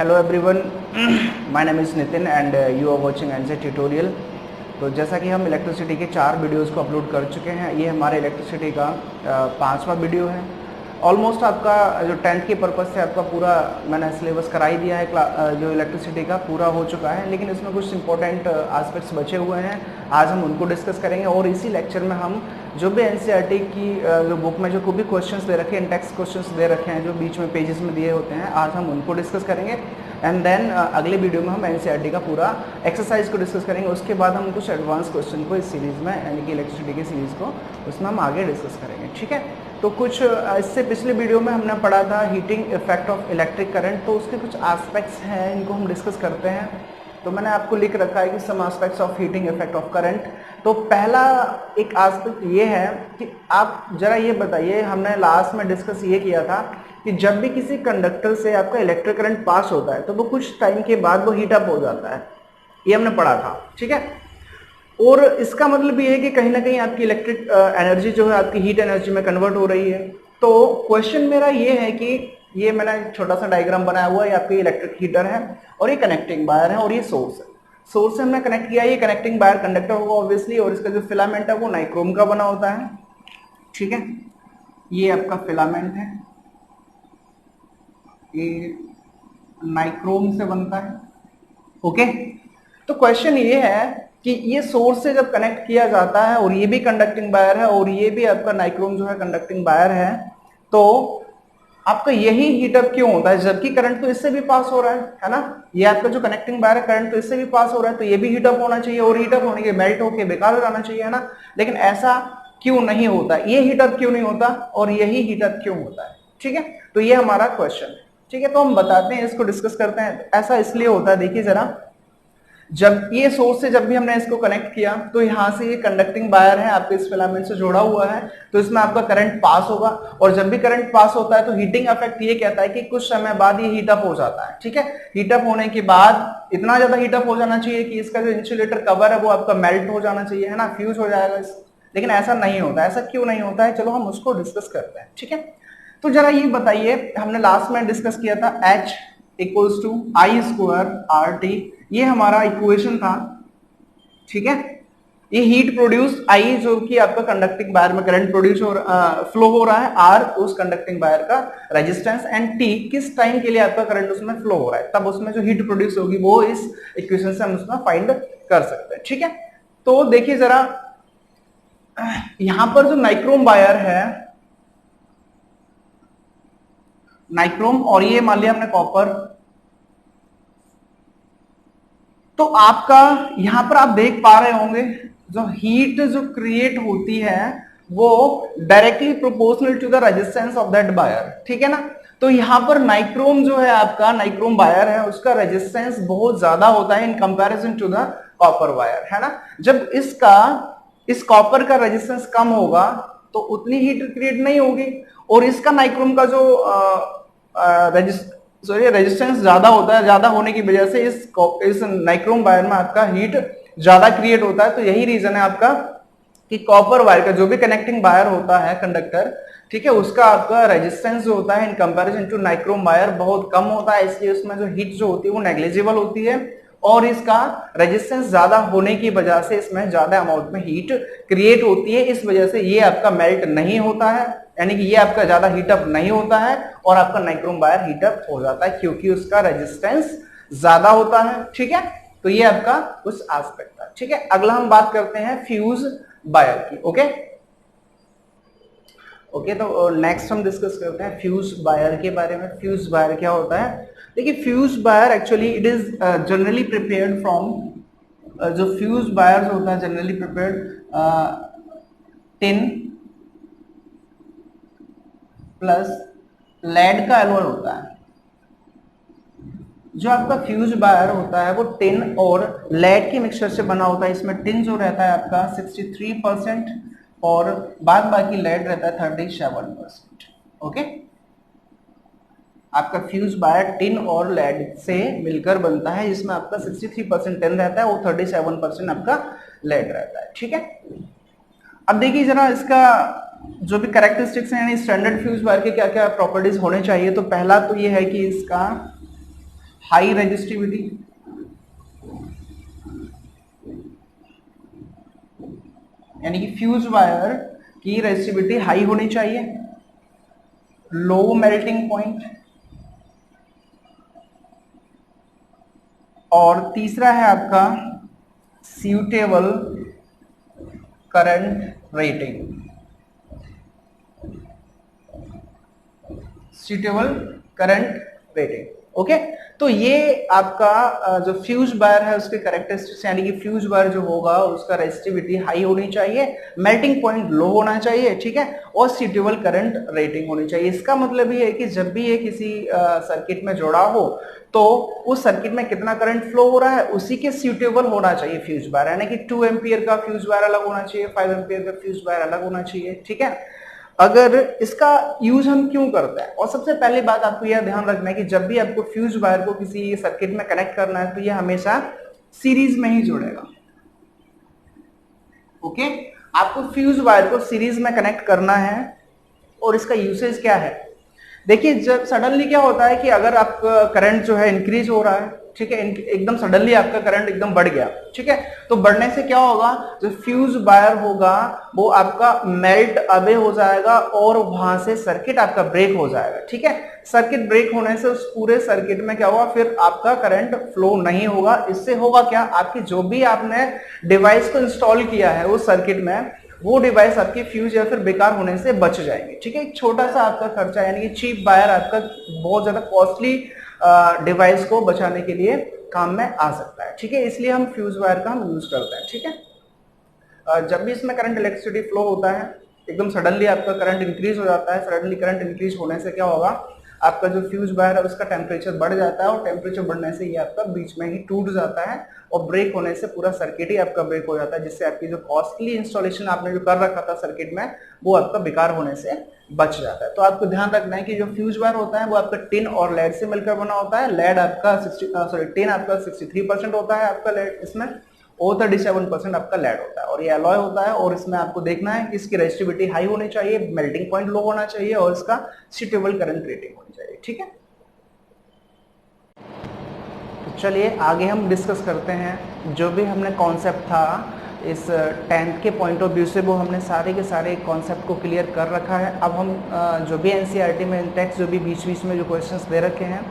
Hello everyone, my name is Nitin and you are watching NJ tutorial. तो जैसा कि हम इलेक्ट्रिसिटी के 4 वीडियोस को अपलोड कर चुके हैं, ये हमारे इलेक्ट्रिसिटी का 5वां वीडियो है। ऑलमोस्ट आपका जो 10th के पर्पज़ से आपका पूरा मैंने सिलेबस करा ही दिया है, जो इलेक्ट्रिसिटी का पूरा हो चुका है, लेकिन इसमें कुछ इंपॉर्टेंट एस्पेक्ट्स बचे हुए हैं। आज हम उनको डिस्कस करेंगे और इसी लेक्चर में हम जो भी एनसीईआरटी की जो बुक में जो भी क्वेश्चंस दे रखे हैं, टेक्स्ट क्वेश्चंस दे रखे हैं जो बीच में पेजेस में दिए होते हैं, आज हम उनको डिस्कस करेंगे। एंड देन अगले वीडियो में हम एनसीईआरटी का पूरा एक्सरसाइज को डिस्कस करेंगे। उसके बाद हम कुछ एडवांस क्वेश्चन को इस सीरीज़ में, यानी कि इलेक्ट्रिसिटी की सीरीज़ को, उसमें हम आगे डिस्कस करेंगे। ठीक है, तो कुछ इससे पिछले वीडियो में हमने पढ़ा था heating effect of electric current, तो उसके कुछ एस्पेक्ट्स हैं, इनको हम डिस्कस करते हैं। तो मैंने आपको लिख रखा है कि some aspects of heating effect of current. तो पहला एक एस्पेक्ट ये है कि आप जरा ये बताइए, हमने लास्ट में डिस्कस ये किया था कि जब भी किसी कंडक्टर से आपका इलेक्ट्रिक करंट पास होता है तो वो कुछ टाइम के बाद वो हीट अप हो जाता है, ये हमने पढ़ा था। ठीक है, और इसका मतलब ये है कि कहीं ना कहीं आपकी इलेक्ट्रिक एनर्जी जो है आपकी हीट एनर्जी में कन्वर्ट हो रही है। तो क्वेश्चन मेरा ये है कि ये मैंने छोटा सा डायग्राम बनाया हुआ है, आपकी इलेक्ट्रिक हीटर है और ये कनेक्टिंग वायर है और ये सोर्स है। सोर्स से हमने कनेक्ट किया, ये कनेक्टिंग वायर कंडक्टर होगा ऑब्वियसली, और इसका जो फिलामेंट है वो नाइक्रोम का बना होता है। ठीक है, ये आपका फिलामेंट है, ये नाइक्रोम से बनता है। ओके, तो क्वेश्चन ये है कि ये सोर्स से जब कनेक्ट किया जाता है और ये भी कंडक्टिंग वायर है और ये भी आपका नाइक्रोम जो है कंडक्टिंग वायर है, तो आपका यही हीटअप क्यों होता है? जबकि करंट तो इससे भी पास हो रहा है ना, ये आपका जो कनेक्टिंग वायर है करंट तो इससे भी पास हो रहा है, तो ये भी हीटअप होना चाहिए और हीटअप होने के मेल्ट होके बेकार हो जाना चाहिए, है ना। लेकिन ऐसा क्यों नहीं होता? ये हीटअप क्यों नहीं होता और यही हीटअप क्यों होता है? ठीक है, तो ये हमारा क्वेश्चन है। ठीक है, तो हम बताते हैं, इसको डिस्कस करते हैं। ऐसा इसलिए होता है, देखिए जरा, जब ये सोर्स से जब भी हमने इसको कनेक्ट किया तो यहाँ से ये कंडक्टिंग वायर है आपके इस फिलामेंट से जुड़ा हुआ है, तो इसमें आपका करंट पास होगा, और जब भी करंट पास होता है तो हीटिंग इफेक्ट ये कहता है कि कुछ समय बाद ये हीटअप हो जाता है। ठीक है, हीटअप होने के बाद इतना ज्यादा हीटअप हो जाना चाहिए कि इसका जो इंसुलेटर कवर है वो आपका मेल्ट हो जाना चाहिए, है ना, फ्यूज हो जाएगा। लेकिन ऐसा नहीं होता। ऐसा क्यों नहीं होता है, चलो हम उसको डिस्कस करते हैं। ठीक है, तो जरा ये बताइए, हमने लास्ट में डिस्कस किया था H equals to I square R T, ये हमारा इक्वेशन था। ठीक है, ये हीट प्रोड्यूस आई जो कि आपका कंडक्टिंग वायर में करंट प्रोड्यूस हो फ्लो हो रहा है, आर उस कंडक्टिंग वायर का रेजिस्टेंस, एंड टी किस टाइम के लिए आपका करंट उसमें फ्लो हो रहा है, तब उसमें जो हीट प्रोड्यूस होगी वो इस इक्वेशन से हम उसमें फाइंड कर सकते हैं। ठीक है, तो देखिए जरा, यहां पर जो नाइक्रोम वायर है, नाइक्रोम, और ये मान लिया हमने कॉपर, तो आपका यहां पर आप देख पा रहे होंगे जो हीट जो क्रिएट होती है वो directly proportional to the resistance of that wire. ठीक है ना, तो यहां पर नाइक्रोम जो है आपका नाइक्रोम वायर है उसका रेजिस्टेंस बहुत ज्यादा होता है in comparison to the copper wire, है ना। जब इस कॉपर का रेजिस्टेंस कम होगा तो उतनी हीट क्रिएट नहीं होगी, और इसका नाइक्रोम का जो रेजिस्टेंस ज्यादा होता है, ज्यादा होने की वजह से इस नाइक्रोम वायर में आपका हीट ज्यादा क्रिएट होता है। तो यही रीजन है आपका कि कॉपर वायर का जो भी कनेक्टिंग वायर होता है कंडक्टर, ठीक है, उसका आपका रेजिस्टेंस जो होता है in comparison to nichrome wire बहुत कम होता है, इसलिए उसमें जो हीट जो होती है वो नेग्लिजिबल होती है, और इसका रेजिस्टेंस ज्यादा होने की वजह से इसमें ज्यादा अमाउंट में हीट क्रिएट होती है। इस वजह से ये आपका मेल्ट नहीं होता है, यानी कि ये आपका ज्यादा हीटअप नहीं होता है और आपका नाइक्रोम वायर हीटअप हो जाता है क्योंकि उसका रेजिस्टेंस ज्यादा होता है। ठीक है, तो ये आपका कुछ एस्पेक्ट था। ठीक है, अगला हम बात करते हैं फ्यूज वायर की। ओके, तो नेक्स्ट हम डिस्कस करते हैं फ्यूज वायर के बारे में। फ्यूज वायर क्या होता है? देखिए, fuse wire actually it is generally prepared from, जो फ्यूज वायर होता है generally prepared tin plus lead का एलॉय होता है। जो आपका फ्यूज वायर होता है वो टिन और लेड के मिक्सचर से बना होता है। इसमें टिन जो रहता है आपका 63% और बाद बाकी लेड रहता है 37%। ओके, आपका फ्यूज वायर टिन और लेड से मिलकर बनता है, जिसमें आपका 63% टिन रहता है और 37% आपका लेड रहता है। ठीक है, अब देखिए जरा इसका जो भी कैरेक्टरिस्टिक्स हैं, यानी स्टैंडर्ड फ्यूज वायर के क्या क्या प्रॉपर्टीज होने चाहिए। तो पहला तो ये है कि इसका हाई रेजिस्टिविटी, यानी कि फ्यूज वायर की रेजिस्टिविटी हाई होनी चाहिए, लो मेल्टिंग पॉइंट, और तीसरा है आपका suitable current rating, suitable current rating. Okay, तो ये आपका जो फ्यूज वायर है उसके कैरेक्टरिस्टिक्स, यानी कि फ्यूज वायर जो होगा उसका रेजिस्टिविटी हाई होनी चाहिए, मेल्टिंग पॉइंट लो होना चाहिए, ठीक है, और सूटेबल करंट रेटिंग होनी चाहिए। इसका मतलब ये है कि जब भी ये किसी सर्किट में जुड़ा हो तो उस सर्किट में कितना करंट फ्लो हो रहा है उसी के सूटेबल होना चाहिए फ्यूज वायर, यानी कि 2 एम्पियर का फ्यूज वायर अलग होना चाहिए, 5 एम्पियर का फ्यूज वायर अलग होना चाहिए, ठीक है। अगर इसका यूज हम क्यों करते हैं, और सबसे पहली बात आपको यह ध्यान रखना है कि जब भी आपको फ्यूज वायर को किसी सर्किट में कनेक्ट करना है तो यह हमेशा सीरीज में ही जुड़ेगा। ओके, आपको फ्यूज वायर को सीरीज में कनेक्ट करना है। और इसका यूसेज क्या है, देखिए जब सडनली क्या होता है कि अगर आपका करंट जो है इंक्रीज हो रहा है, ठीक है, एकदम सडनली आपका करंट एकदम बढ़ गया, ठीक है, तो बढ़ने से क्या होगा, जो फ्यूज वायर होगा वो आपका मेल्ट अवे हो जाएगा और वहां से सर्किट आपका ब्रेक हो जाएगा, ठीक है। सर्किट ब्रेक होने से उस पूरे सर्किट में क्या होगा, फिर आपका करंट फ्लो नहीं होगा। इससे होगा क्या, आपकी जो भी आपने डिवाइस को इंस्टॉल किया है उस सर्किट में, वो डिवाइस आपकी फ्यूज या फिर बेकार होने से बच जाएंगे, ठीक है। एक छोटा सा आपका खर्चा, यानी कि चीप वायर आपका बहुत ज्यादा कॉस्टली डिवाइस को बचाने के लिए काम में आ सकता है, ठीक है, इसलिए हम फ्यूज वायर का हम यूज करते हैं, ठीक है। जब भी इसमें करंट इलेक्ट्रिसिटी फ्लो होता है, एकदम सडनली आपका करंट इंक्रीज हो जाता है, सडनली करंट इंक्रीज होने से क्या होगा, आपका जो फ्यूज वायर है उसका टेम्परेचर बढ़ जाता है, और टेम्परेचर बढ़ने से ये आपका बीच में ही टूट जाता है, और ब्रेक होने से पूरा सर्किट ही आपका ब्रेक हो जाता है, जिससे आपकी जो कॉस्टली इंस्टॉलेशन आपने जो कर रखा था सर्किट में वो आपका बेकार होने से बच जाता है। तो आपको ध्यान रखना है कि जो फ्यूज वायर होता है वो आपका टिन और लेड से मिलकर बना होता है। लेड आपका टिन आपका 63% होता है आपका लेड इसमें, और 37% आपका लेड होता है, और ये अलॉय होता है। और इसमें आपको देखना है कि इसकी रेजिस्टिविटी हाई होनी चाहिए, मेल्टिंग पॉइंट लो होना चाहिए, और इसका सूटेबल करंट रेटिंग होनी चाहिए, ठीक है। तो चलिए आगे हम डिस्कस करते हैं। जो भी हमने कॉन्सेप्ट था इस 10th के पॉइंट ऑफ व्यू से, वो हमने सारे के सारे कॉन्सेप्ट को क्लियर कर रखा है। अब हम जो भी एनसीईआरटी में इंटेक्स जो भी बीच बीच में जो क्वेश्चंस दे रखे हैं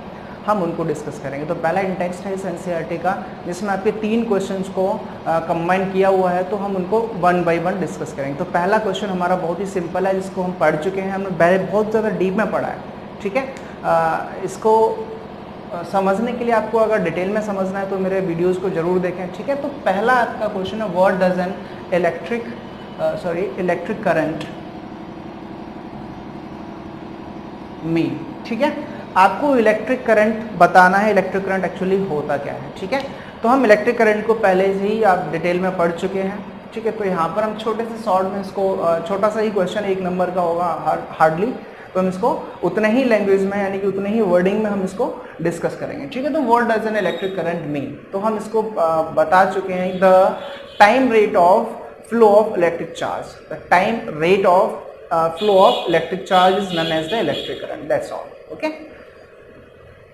हम उनको डिस्कस करेंगे। तो पहला इंटेक्स्ट है इस एनसीईआरटी का, जिसमें आपके 3 क्वेश्चंस को कंबाइन किया हुआ है, तो हम उनको 1 बाय 1 डिस्कस करेंगे। तो पहला क्वेश्चन हमारा बहुत ही सिंपल है, जिसको हम पढ़ चुके हैं, हमने बहुत ज़्यादा डीप में पढ़ा है, ठीक है। इसको समझने के लिए आपको अगर डिटेल में समझना है तो मेरे वीडियोस को जरूर देखें, ठीक है। तो पहला आपका क्वेश्चन है, what does an electric current mean, ठीक है। आपको इलेक्ट्रिक करंट बताना है, इलेक्ट्रिक करंट एक्चुअली होता क्या है, ठीक है। तो हम इलेक्ट्रिक करंट को पहले से ही आप डिटेल में पढ़ चुके हैं, ठीक है। तो यहाँ पर हम छोटे से शॉर्ट में इसको छोटा सा ही क्वेश्चन 1 नंबर का होगा हार्डली, तो हम इसको उतने ही लैंग्वेज में यानी कि उतने ही वर्डिंग में हम इसको डिस्कस करेंगे, ठीक है। तो what does an electric current mean, तो हम इसको बता चुके हैं, the time rate of flow of electric charge, the time rate of flow of electric charge is known as the electric current, that's all, okay.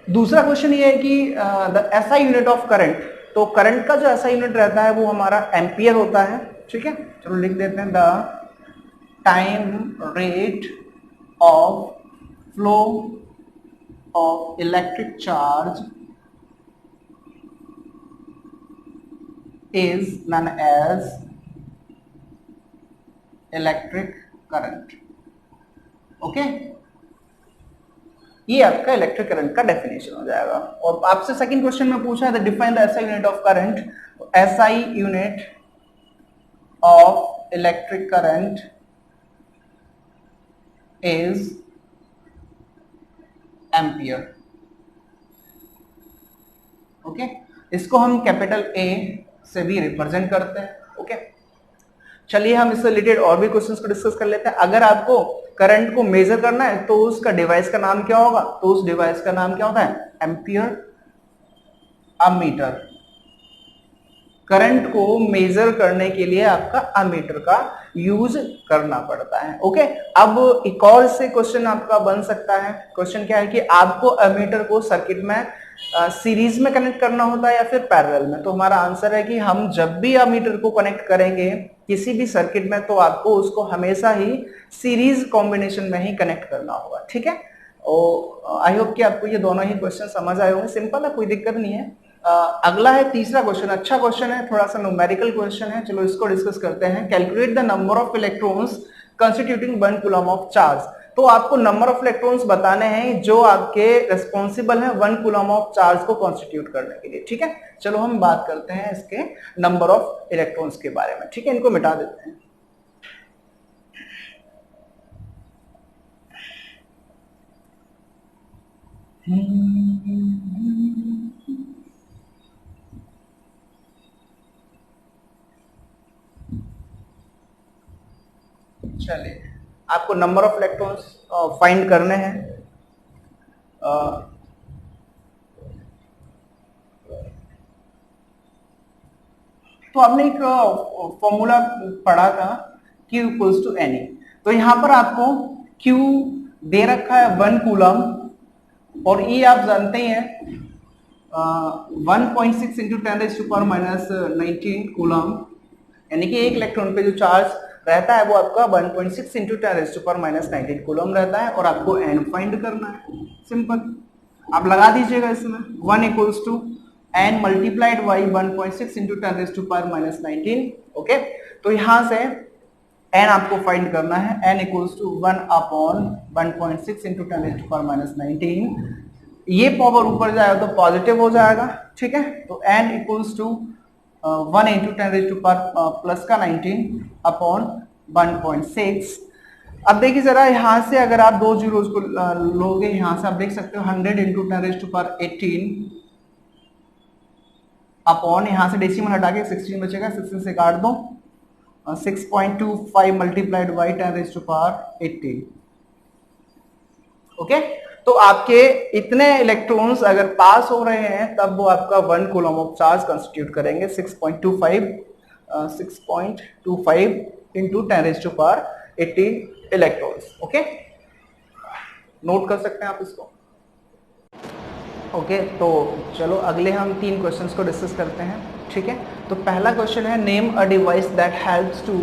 दूसरा question ये है कि the SI unit of current, तो current का जो SI unit रहता है वो हमारा एम्पियर होता है, ठीक है। चलो लिख देते हैं, the time rate of flow of electric charge is known as electric current, okay. ये आपका इलेक्ट्रिक करंट का डेफिनेशन हो जाएगा। और आपसे सेकंड क्वेश्चन में पूछा है, define the SI unit of current, SI unit of electric current is ampere, okay. इसको हम कैपिटल ए से भी रिप्रेजेंट करते हैं, ओके। चलिए हम इससे रिलेटेड और भी क्वेश्चंस को डिस्कस कर लेते हैं। अगर आपको करंट को मेजर करना है तो उसका डिवाइस का नाम क्या होगा, तो उस डिवाइस का नाम क्या होता है, एम्पियर अमीटर। करंट को मेजर करने के लिए आपका अमीटर का यूज करना पड़ता है, ओके। अब एक और से क्वेश्चन आपका बन सकता है, क्वेश्चन क्या है कि आपको अमीटर को सर्किट में सीरीज में कनेक्ट करना होता है या फिर पैरेलल में? तो हमारा आंसर है कि हम जब भी अमीटर को कनेक्ट करेंगे किसी भी सर्किट में तो आपको उसको हमेशा ही सीरीज कॉम्बिनेशन में ही कनेक्ट करना होगा, ठीक है। और आई होप कि आपको ये दोनों ही क्वेश्चन समझ आए होंगे, सिंपल है, कोई दिक्कत नहीं है। अगला है तीसरा क्वेश्चन, अच्छा क्वेश्चन है, थोड़ा सा न्यूमेरिकल क्वेश्चन है, चलो इसको डिस्कस करते हैं। Calculate the number of electrons constituting 1 coulomb of charge. तो आपको नंबर ऑफ इलेक्ट्रॉन्स बताने हैं जो आपके रिस्पॉन्सिबल हैं 1 कूलम ऑफ चार्ज को कॉन्स्टिट्यूट करने के लिए, ठीक है। चलो हम बात करते हैं इसके नंबर ऑफ इलेक्ट्रॉन्स के बारे में, ठीक है। इनको मिटा देते हैं। चलिए, आपको नंबर ऑफ इलेक्ट्रॉन्स फाइंड करने हैं। तो आपने एक फॉर्मूला पढ़ा था Q इक्वल्स टू NE। तो यहां पर आपको Q दे रखा है 1 कूलम और E आप जानते ही हैं 1.6 इंटू 10⁻⁻19 कूलम, यानी कि एक इलेक्ट्रॉन पे जो चार्ज रहता है वो आपका 1.6 इंटू 10⁻⁻19 कूलम रहता है और आपको N फाइंड करना है। सिंपल, आप लगा दीजिएगा इसमें 1 equals to N multiplied by 1.6 into 10⁻⁻19। Okay, तो यहां से N आपको फाइंड करना है, N equals to 1 upon 1.6 into 10⁻⁻19। ये पावर ऊपर जाएगा तो पॉजिटिव हो जाएगा, ठीक है। तो N equals to 1 into 10⁻⁻19 upon 1.6। अब देखिए जरा यहां से अगर आप दो जीरोस को लोगे, यहां से आप देख सकते हो 100 इंटू 10⁻18 अपॉन, यहां से डेसिमल हटा के 16 बचेगा, 16 से काट दो, 6.25 मल्टीप्लाइड बाई 10⁻18। ओके, तो आपके इतने इलेक्ट्रॉन्स अगर पास हो रहे हैं तब वो आपका 1 कूलम ऑफ चार्ज कंस्टिट्यूट करेंगे। 6.25 इंटू 10⁻18 इलेक्ट्रॉन्स। ओके, नोट कर सकते हैं आप इसको। ओके, तो चलो अगले हम 3 क्वेश्चंस को डिस्कस करते हैं, ठीक है। तो पहला क्वेश्चन है name a device that helps to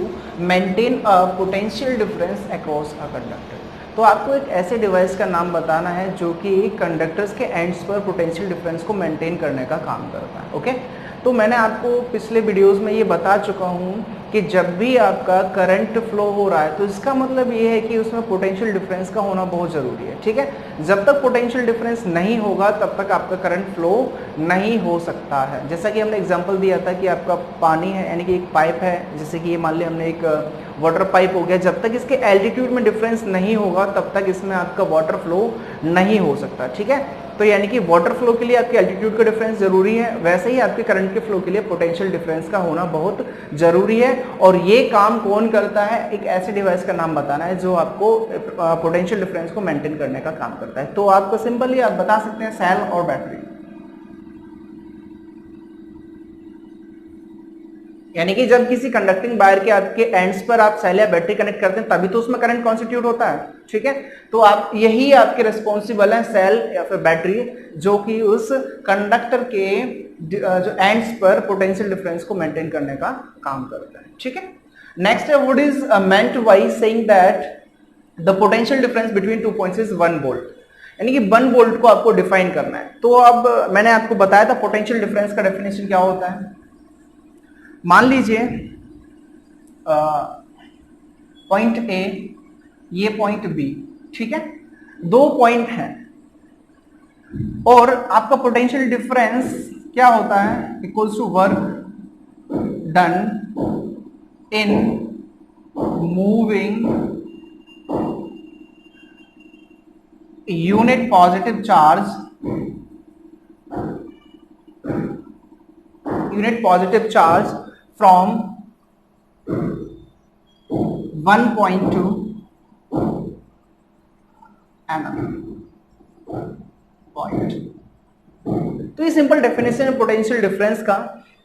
maintain a potential difference across a conductor. तो आपको एक ऐसे डिवाइस का नाम बताना है जो कि कंडक्टर्स के एंड्स पर पोटेंशियल डिफरेंस को मेंटेन करने का काम करता है। ओके, तो मैंने आपको पिछले वीडियोस में ये बता चुका हूँ कि जब भी आपका करंट फ्लो हो रहा है तो इसका मतलब ये है कि उसमें पोटेंशियल डिफरेंस का होना बहुत ज़रूरी है, ठीक है। जब तक पोटेंशियल डिफरेंस नहीं होगा तब तक आपका करंट फ्लो नहीं हो सकता है। जैसा कि हमने एग्जांपल दिया था कि आपका पानी है, यानी कि एक पाइप है, जैसे कि ये मान लिया हमने एक वाटर पाइप हो गया, जब तक इसके एल्टीट्यूड में डिफरेंस नहीं होगा तब तक इसमें आपका वाटर फ्लो नहीं हो सकता, ठीक है। तो यानी कि वाटर फ्लो के लिए आपके एल्टीट्यूड का डिफरेंस जरूरी है, वैसे ही आपके करंट के फ्लो के लिए पोटेंशियल डिफरेंस का होना बहुत जरूरी है। और ये काम कौन करता है? एक ऐसे डिवाइस का नाम बताना है जो आपको पोटेंशियल डिफरेंस को मेंटेन करने का काम करता है। तो आपको सिंपली आप बता सकते हैं सेल और बैटरी। यानी कि जब किसी कंडक्टिंग वायर के आपके एंड्स पर आप सेल या बैटरी कनेक्ट करते हैं तभी तो उसमें करंट कॉन्स्टिट्यूट होता है, ठीक है। तो आप यही आपके रिस्पॉन्सिबल है, सेल या फिर बैटरी, जो कि उस कंडक्टर के जो एंड्स पर पोटेंशियल डिफरेंस को मेंटेन करने का काम करता है, ठीक है। नेक्स्ट है what is meant by saying that the potential difference between 2 points is 1 volt. यानी कि 1 वोल्ट को आपको डिफाइन करना है। तो अब मैंने आपको बताया था पोटेंशियल डिफरेंस का डेफिनेशन क्या होता है। मान लीजिए पॉइंट ए, ये पॉइंट बी, ठीक है, 2 पॉइंट हैं और आपका पोटेंशियल डिफरेंस क्या होता है? Equals to work done in moving unit positive charge from 1 point to another point। तो ये सिंपल डेफिनेशन है पोटेंशियल डिफरेंस का।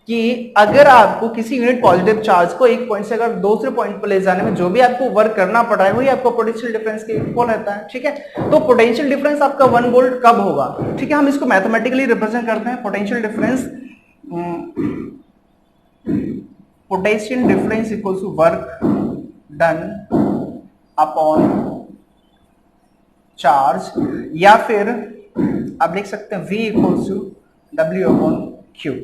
कि अगर आपको किसी यूनिट पॉजिटिव चार्ज को एक पॉइंट से अगर दूसरे पॉइंट पर ले जाने में जो भी आपको वर्क करना पड़ रहा है वही आपको पोटेंशियल डिफरेंस के इक्वल रहता है। ठीक है, तो पोटेंशियल डिफरेंस आपका 1 वोल्ट कब होगा? ठीक है, हम इसको मैथमेटिकली रिप्रेजेंट करते हैं। Potential difference equals to work done upon charge, या फिर आप लिख सकते हैं V equals to W upon Q।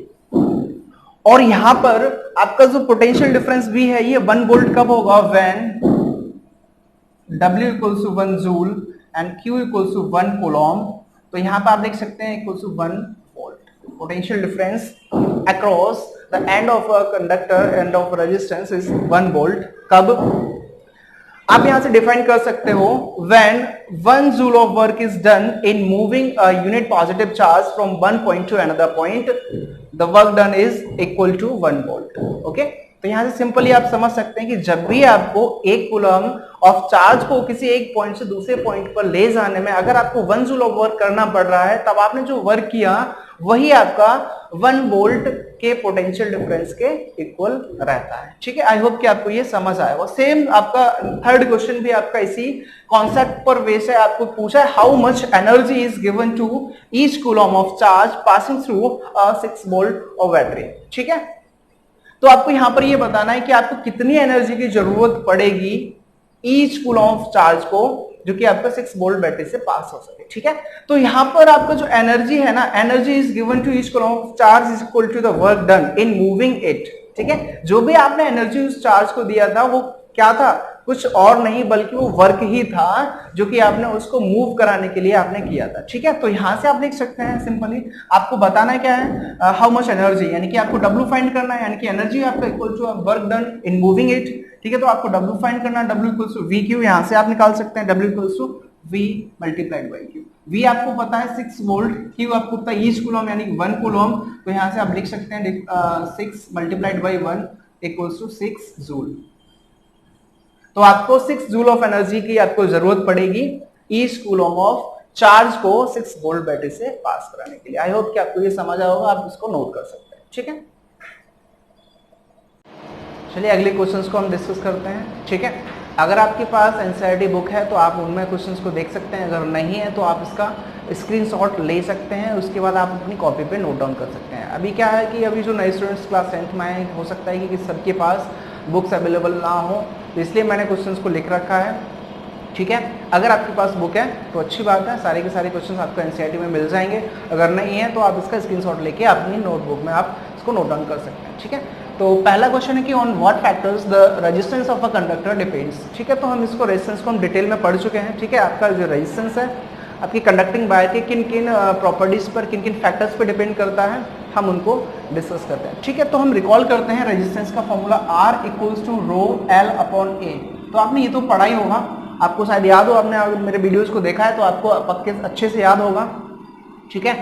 और यहां पर आपका जो पोटेंशियल डिफरेंस भी है ये 1 वोल्ट कब होगा? When W equals to 1 joule and Q equals to 1 coulomb. तो यहां पर आप देख सकते हैं equals to 1 volt. Potential difference across the end of a conductor and of resistance is 1 volt. कब? आप यहां से डिफाइन कर सकते हो when 1 joule of work is done in moving a unit positive charge from one point to another point, the work done is equal to 1 volt। Okay, तो यहां से सिंपली आप समझ सकते हैं कि जब भी आपको 1 कूलम ऑफ चार्ज को किसी एक पॉइंट से दूसरे पॉइंट पर ले जाने में अगर आपको 1 जूल ऑफ वर्क करना पड़ रहा है, तब आपने जो वर्क किया वही आपका 1 वोल्ट के पोटेंशियल डिफरेंस के इक्वल रहता है। ठीक है, आई होप कि आपको ये समझ आया। वो सेम आपका थर्ड क्वेश्चन भी आपका इसी कॉन्सेप्ट पर बेस है। आपको पूछा है how much energy is given to each coulomb of charge passing through a 6 volt of battery. ठीक है, तो आपको यहां पर ये बताना है कि आपको कितनी एनर्जी की जरूरत पड़ेगी ईच कूलम ऑफ चार्ज को जो कि आपका 6 वोल्ट बैटरी से पास हो सके। ठीक है, तो यहां पर आपका जो एनर्जी है ना, energy is given to each coulomb of charge is equal to the work done in moving it. ठीक है, जो भी आपने एनर्जी उस चार्ज को दिया था वो क्या था? कुछ और नहीं बल्कि वो वर्क ही था जो कि आपने उसको मूव कराने के लिए आपने किया था। ठीक है, तो यहां से आप देख सकते हैं सिंपली आपको बताना क्या है, हाउ मच एनर्जी, यानी कि आपको W फाइंड करना है, यानी कि एनर्जी आपका equal to work done in moving it. ठीक है, तो आपको W फाइंड करना है, W इक्वल्स टू VQ। यहां से आप निकाल सकते हैं W equals to V multiplied by Q। V आपको पता है 6 वोल्ट, Q आपको पता है ईच कूलम यानी 1 कूलम। तो यहां से आप लिख सकते हैं 6 multiplied by 1 equals to 6 joule. तो आपको 6 जूल ऑफ एनर्जी की आपको जरूरत पड़ेगी ईच कूलम ऑफ चार्ज को 6 वोल्ट बैटरी से पास कराने के लिए। आई होप कि आपको ये समझ आया होगा, आप इसको नोट कर सकते हैं। ठीक है, चलिए अगले क्वेश्चंस को हम डिस्कस करते हैं। ठीक है, अगर आपके पास एनसीईआरटी बुक है तो आप उनमें क्वेश्चंस को देख सकते हैं, अगर नहीं है तो आप इसका स्क्रीनशॉट ले सकते हैं, उसके बाद आप अपनी कॉपी पे नोट डाउन कर सकते हैं। अभी क्या है कि अभी जो नए स्टूडेंट्स क्लास 10th में आए, हो सकता है कि सबके पास बुक्स अवेलेबल ना हो, तो इसलिए मैंने क्वेश्चंस को लिख रखा है। ठीक है, अगर आपके पास बुक है तो अच्छी बात है, सारे के सारे क्वेश्चंस आपको एनसीईआरटी में मिल जाएंगे। अगर नहीं है तो आप इसका स्क्रीनशॉट लेके अपनी नोटबुक में आप इसको नोट डाउन कर सकते हैं। ठीक है, तो पहला क्वेश्चन है कि on what factors the resistance of a conductor depends. ठीक है, तो हम इसको रेजिस्टेंस को हम डिटेल में पढ़ चुके हैं। ठीक है, आपका जो रेजिस्टेंस है आपकी कंडक्टिंग वायर के किन किन प्रॉपर्टीज पर, किन किन फैक्टर्स पर डिपेंड करता है, हम उनको डिस्कस करते हैं। ठीक है, तो हम रिकॉल करते हैं रेजिस्टेंस का formula R equals to rho L upon A। तो आपने ये तो पढ़ा ही होगा, आपको शायद याद हो, आपने मेरे वीडियोस को देखा है तो आपको पक्के अच्छे से याद होगा। ठीक है,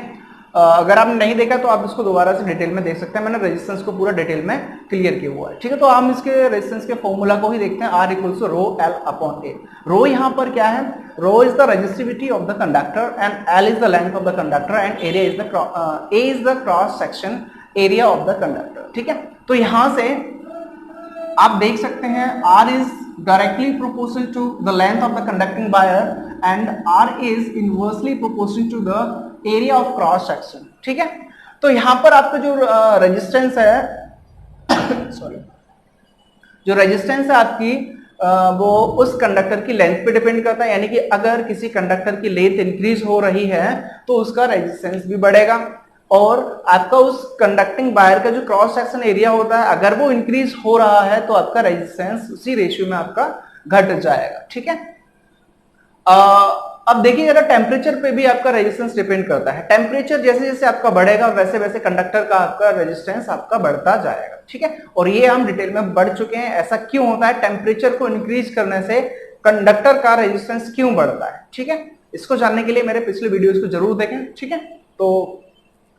अगर आपने नहीं देखा तो आप इसको दोबारा से डिटेल में देख सकते हैं, मैंने रेजिस्टेंस को पूरा डिटेल में क्लियर किया हुआ है। ठीक है, तो हम इसके रेजिस्टेंस के फॉर्मूला को ही देखते हैं, R equals to rho L upon A। Rho यहाँ पर क्या है? Rho is the resistivity of the conductor and L is the length of the conductor and area is the A is the cross section area of the conductor. ठीक है, तो यहां से आप देख सकते हैं R is directly proportional to the length of the conducting wire and R is inversely proportional to the area of cross section. ठीक है, तो यहां पर आपका जो रेजिस्टेंस है सॉरी, जो रेजिस्टेंस है आपकी वो उस कंडक्टर की लेंथ पे डिपेंड करता है, यानी कि अगर किसी कंडक्टर की लेंथ इंक्रीज हो रही है तो उसका रेजिस्टेंस भी बढ़ेगा, और आपका उस कंडक्टिंग वायर का जो क्रॉस सेक्शन एरिया होता है अगर वो इंक्रीज हो रहा है तो आपका रेजिस्टेंस उसी रेशियो में आपका घट जाएगा। ठीक है, अब देखिए जरा टेम्परेचर पे भी आपका रेजिस्टेंस डिपेंड करता है। टेम्परेचर जैसे जैसे आपका बढ़ेगा वैसे वैसे कंडक्टर का आपका रेजिस्टेंस आपका बढ़ता जाएगा। ठीक है, और ये हम डिटेल में बढ़ चुके हैं, ऐसा क्यों होता है, टेम्परेचर को इंक्रीज करने से कंडक्टर का रेजिस्टेंस क्यों बढ़ता है। ठीक है, इसको जानने के लिए मेरे पिछले वीडियोस को जरूर देखें। ठीक है, तो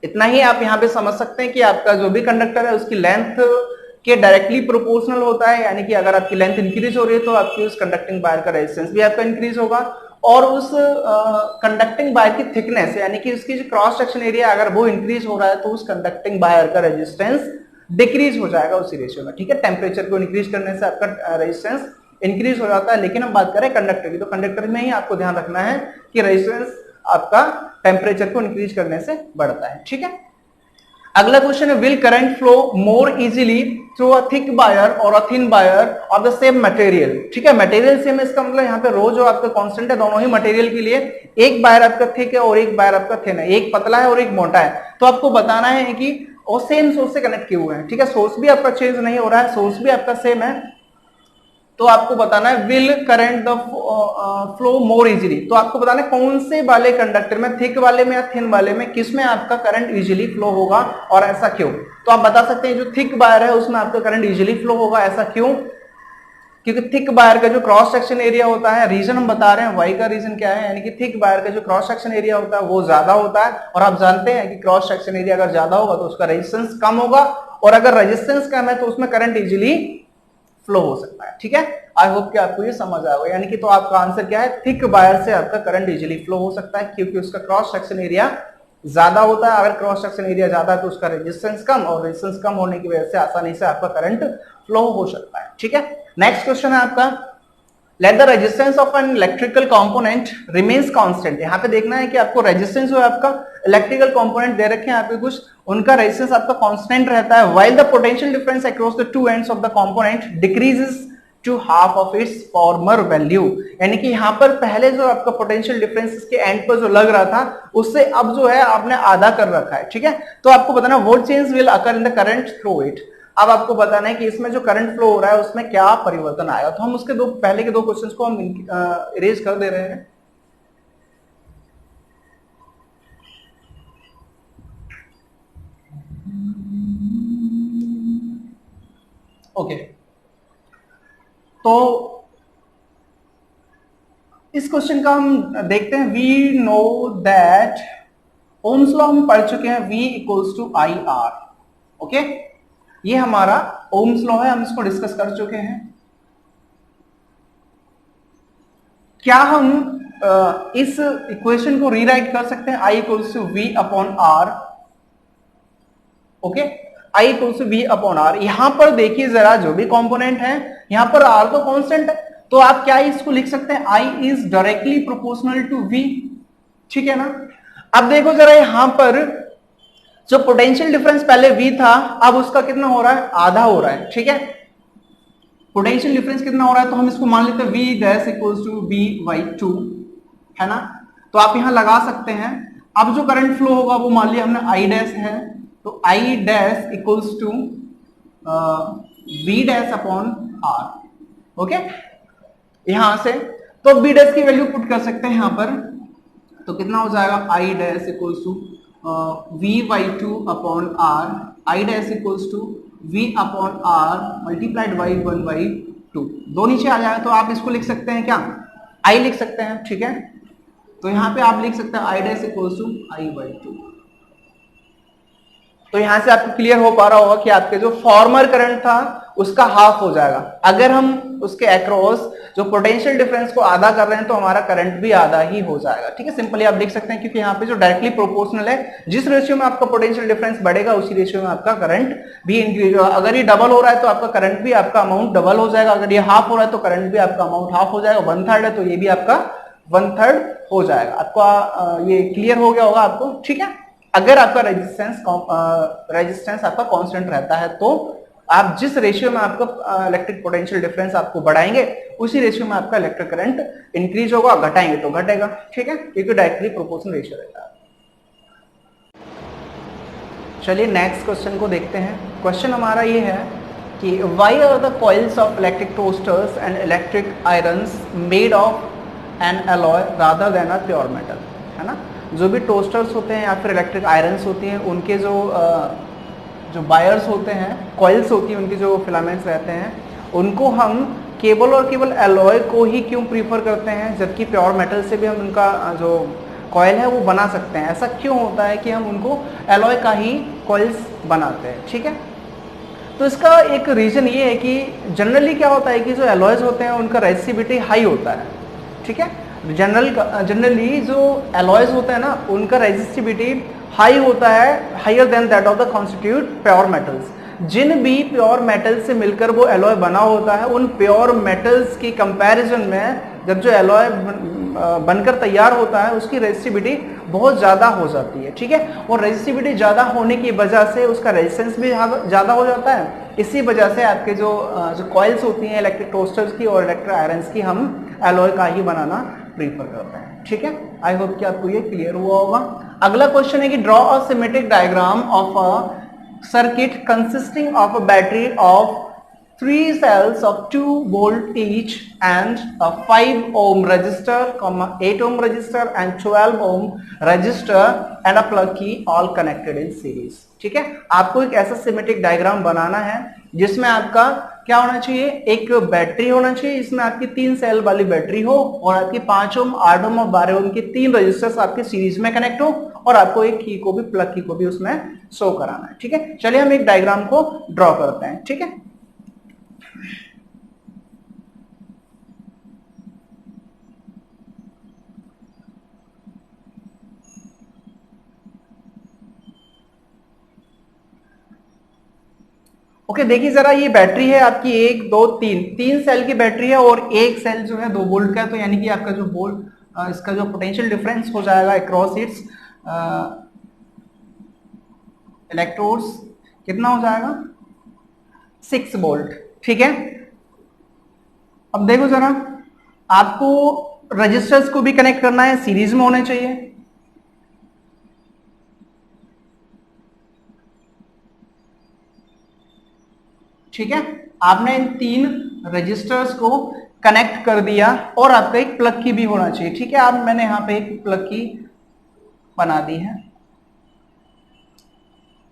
इतना ही आप यहाँ पे समझ सकते हैं कि आपका जो भी कंडक्टर है उसकी लेंथ के डायरेक्टली प्रोपोर्शनल होता है, यानी कि अगर आपकी लेंथ इंक्रीज हो रही है तो आपकी उस कंडक्टिंग वायर का रेजिस्टेंस भी आपका इंक्रीज होगा, और उस कंडक्टिंग वायर की थिकनेस यानी कि उसकी जो क्रॉस सेक्शन एरिया अगर वो इंक्रीज हो रहा है तो उस कंडक्टिंग वायर का रेजिस्टेंस डिक्रीज हो जाएगा उसी रेशियो में, ठीक है। टेम्परेचर को इंक्रीज करने से आपका रेजिस्टेंस इंक्रीज हो जाता है, लेकिन हम बात करें कंडक्टर की, तो कंडक्टर में ही आपको ध्यान रखना है कि रेजिस्टेंस आपका टेम्परेचर को इंक्रीज करने से बढ़ता है, ठीक है। अगला क्वेश्चन है, will current flow more easily through a thick wire और a thin wire of the same material, ठीक है। मटेरियल सेम, इसका मतलब यहाँ पे रो जो आपका कांस्टेंट है दोनों ही मटेरियल के लिए, एक वायर आपका थिक है और एक वायर आपका थिन है, एक पतला है और एक मोटा है, तो आपको बताना है कि वो सेम सोर्स से कनेक्ट किए हुए हैं, ठीक है। सोर्स भी आपका चेंज नहीं हो रहा है, सोर्स भी आपका सेम है, तो आपको बताना है will current the flow more easily, तो आपको बताना है कौन से वाले कंडक्टर में, थिक वाले में या थिन वाले में, किस में आपका करंट इजीली फ्लो होगा और ऐसा क्यों। तो आप बता सकते हैं जो थिक वायर है उसमें आपका करंट इजीली फ्लो होगा, ऐसा क्यों, क्योंकि थिक वायर का जो क्रॉस सेक्शन एरिया होता है, रीजन हम बता रहे हैं, वाई का रीजन क्या है, यानी कि थिक वायर का जो क्रॉस सेक्शन एरिया होता है वो ज्यादा होता है, और आप जानते हैं कि क्रॉस सेक्शन एरिया अगर ज्यादा होगा तो उसका रेजिस्टेंस कम होगा, और अगर रेजिस्टेंस कम है तो उसमें करंट इजीली फ्लो हो सकता है, ठीक है। आई होप कि आपको ये समझ आएगा, यानी कि तो आपका आंसर क्या है, थिक वायर से आपका करंट इजीली फ्लो हो सकता है क्योंकि उसका क्रॉस सेक्शन एरिया ज्यादा होता है, अगर क्रॉस सेक्शन एरिया ज्यादा है तो उसका रेजिस्टेंस कम, और रेजिस्टेंस कम होने की वजह से आसानी से आपका करंट फ्लो हो सकता है, ठीक है। नेक्स्ट क्वेश्चन है आपका, let the resistance of an electrical component remains constant, यहाँ पे देखना है कि आपको रेजिस्टेंस जो है आपका इलेक्ट्रिकल कंपोनेंट दे रखे हैं आपके कुछ, उनका रेजिस्टेंस आपका कांस्टेंट रहता है, while the potential difference across the two ends of the component decreases to half of its former value, यानी कि यहाँ पर पहले जो आपका पोटेंशियल डिफरेंस इसके एंड पर जो लग रहा था उससे अब जो है आपने आधा कर रखा है, ठीक है। तो आपको बताना what change will occur in the current through it, अब आपको बताना है कि इसमें जो करंट फ्लो हो रहा है उसमें क्या परिवर्तन आएगा। तो हम उसके पहले के दो क्वेश्चंस को हम इरेज कर दे रहे हैं। ओके, तो इस क्वेश्चन का हम देखते हैं, we know that Ohm's law हम पढ़ चुके हैं, V equals to I R, okay, ये हमारा ओम्स लॉ है, हम इसको डिस्कस कर चुके हैं। क्या हम इस इक्वेशन को रीराइट कर सकते हैं, I equals to V upon R, okay, I equals to V upon R. यहां पर देखिए जरा, जो भी कंपोनेंट है यहां पर R तो कांस्टेंट है, तो आप क्या इसको लिख सकते हैं, I is directly proportional to V, ठीक है ना। अब देखो जरा यहां पर जो पोटेंशियल डिफरेंस पहले V था, अब उसका कितना हो रहा है, आधा हो रहा है, ठीक है। पोटेंशियल डिफरेंस कितना हो रहा है, तो हम इसको मान लेते हैं V dash equals to V/2, है ना। तो आप यहां लगा सकते हैं, अब जो करंट फ्लो होगा वो मान लिया हमने I डैश है, तो I dash equals to V dash upon R, okay. यहां से तो V डैश की वैल्यू पुट कर सकते हैं यहां पर, तो कितना हो जाएगा, I dash equals to V/2 upon R, I dash equals to V upon R multiplied by 1/2, दो नीचे आ जाए तो आप इसको लिख सकते हैं क्या, I लिख सकते हैं, ठीक है। तो यहां पे आप लिख सकते हैं I dash equals to I/2। तो यहां से आपको क्लियर हो पा रहा होगा कि आपके जो फॉर्मर करंट था उसका हाफ हो जाएगा, अगर हम उसके अक्रॉस जो पोटेंशियल डिफरेंस को आधा कर रहे हैं तो हमारा करंट भी आधा ही हो जाएगा, ठीक है। सिंपली आप देख सकते हैं, क्योंकि यहाँ पे जो डायरेक्टली प्रोपोर्शनल है, जिस रेशियो में आपका पोटेंशियल डिफरेंस बढ़ेगा उसी रेशियो में आपका करंट भी इंक्रीज होगा। अगर ये डबल हो रहा है तो आपका करंट भी, आपका अमाउंट डबल हो जाएगा, अगर ये हाफ हो रहा है तो करंट भी आपका अमाउंट हाफ हो जाएगा, 1/3 है तो ये भी आपका 1/3 हो जाएगा। आपका ये क्लियर हो गया होगा आपको, ठीक है। अगर आपका रेजिस्टेंस आपका कांस्टेंट रहता है तो आप जिस रेशियो में आपका इलेक्ट्रिक पोटेंशियल डिफरेंस आपको बढ़ाएंगे उसी रेशियो में आपका इलेक्ट्रिक करंट इंक्रीज होगा, घटाएंगे तो घटेगा, ठीक है, क्योंकि डायरेक्टली प्रोपोर्शनल रेशियो रहता है। चलिए नेक्स्ट क्वेश्चन को देखते हैं। क्वेश्चन हमारा ये है कि why are the coils of electric toasters and electric irons made of an alloy rather than a pure metal, है ना। जो भी टोस्टर्स होते हैं या फिर इलेक्ट्रिक आयरन्स होती हैं, उनके जो वायर्स होते हैं, कॉइल्स होती हैं, उनके जो फिलामेंट्स रहते हैं, उनको हम केवल और केवल एलॉय को ही क्यों प्रीफर करते हैं, जबकि प्योर मेटल से भी हम उनका जो कॉइल है वो बना सकते हैं। ऐसा क्यों होता है कि हम उनको एलॉय का ही कॉइल्स बनाते हैं, ठीक है। तो इसका एक रीजन ये है कि जनरली क्या होता है कि जो एलॉयज होते हैं उनका रेजिस्टिविटी हाई होता है, ठीक है। जनरली जो एलॉयज होते हैं ना, उनका रेजिस्टिविटी हाई होता है, higher than that of the constitute pure metals, जिन भी प्योर मेटल से मिलकर वो एलॉय बना होता है, उन प्योर मेटल्स की कंपैरिजन में जब जो एलॉय बनकर तैयार होता है उसकी रेजिस्टिविटी बहुत ज़्यादा हो जाती है, ठीक है। और रेजिस्टिविटी ज़्यादा होने की वजह से उसका रेजिस्टेंस भी ज़्यादा हो जाता है। इसी वजह से आपके जो कॉइल्स होती हैं इलेक्ट्रिक टोस्टर्स की और इलेक्ट्रिक आयरन्स की, हम एलॉय का ही बनाना प्रीफर करते हैं, ठीक है। आई होप कि आपको ये क्लियर हुआ होगा। अगला क्वेश्चन है कि draw a symmetric diagram of a circuit consisting of a battery of 3 cells of 2 volt each and a 5 ohm resistor, 8 ohm resistor and 12 ohm resistor and a plug key all connected in series, ठीक है। आपको एक ऐसा symmetric diagram बनाना है जिसमें आपका क्या होना चाहिए, एक बैटरी होना चाहिए, इसमें आपकी 3 सेल वाली बैटरी हो और आपकी 5 ओम, 8 ओम और 12 ओम की 3 रजिस्टर्स आपके सीरीज में कनेक्ट हो और आपको एक की को भी, प्लग की को भी उसमें शो कराना है, ठीक है। चलिए हम एक डायग्राम को ड्रॉ करते हैं, ठीक है। ओके, देखिए जरा, ये बैटरी है आपकी 1 2 3 3 सेल की बैटरी है और एक सेल जो है 2 वोल्ट का है, तो यानी कि आपका जो वोल्ट इसका जो पोटेंशियल डिफरेंस हो जाएगा अक्रॉस इट्स इलेक्ट्रोड्स कितना हो जाएगा, 6 वोल्ट, ठीक है। अब देखो जरा, आपको रजिस्टर्स को भी कनेक्ट करना है, सीरीज में होने चाहिए, ठीक है। आपने इन 3 रजिस्टर्स को कनेक्ट कर दिया और आपका एक प्लग की भी होना चाहिए, ठीक है। आप मैंने यहां पे एक प्लग की बना दी है।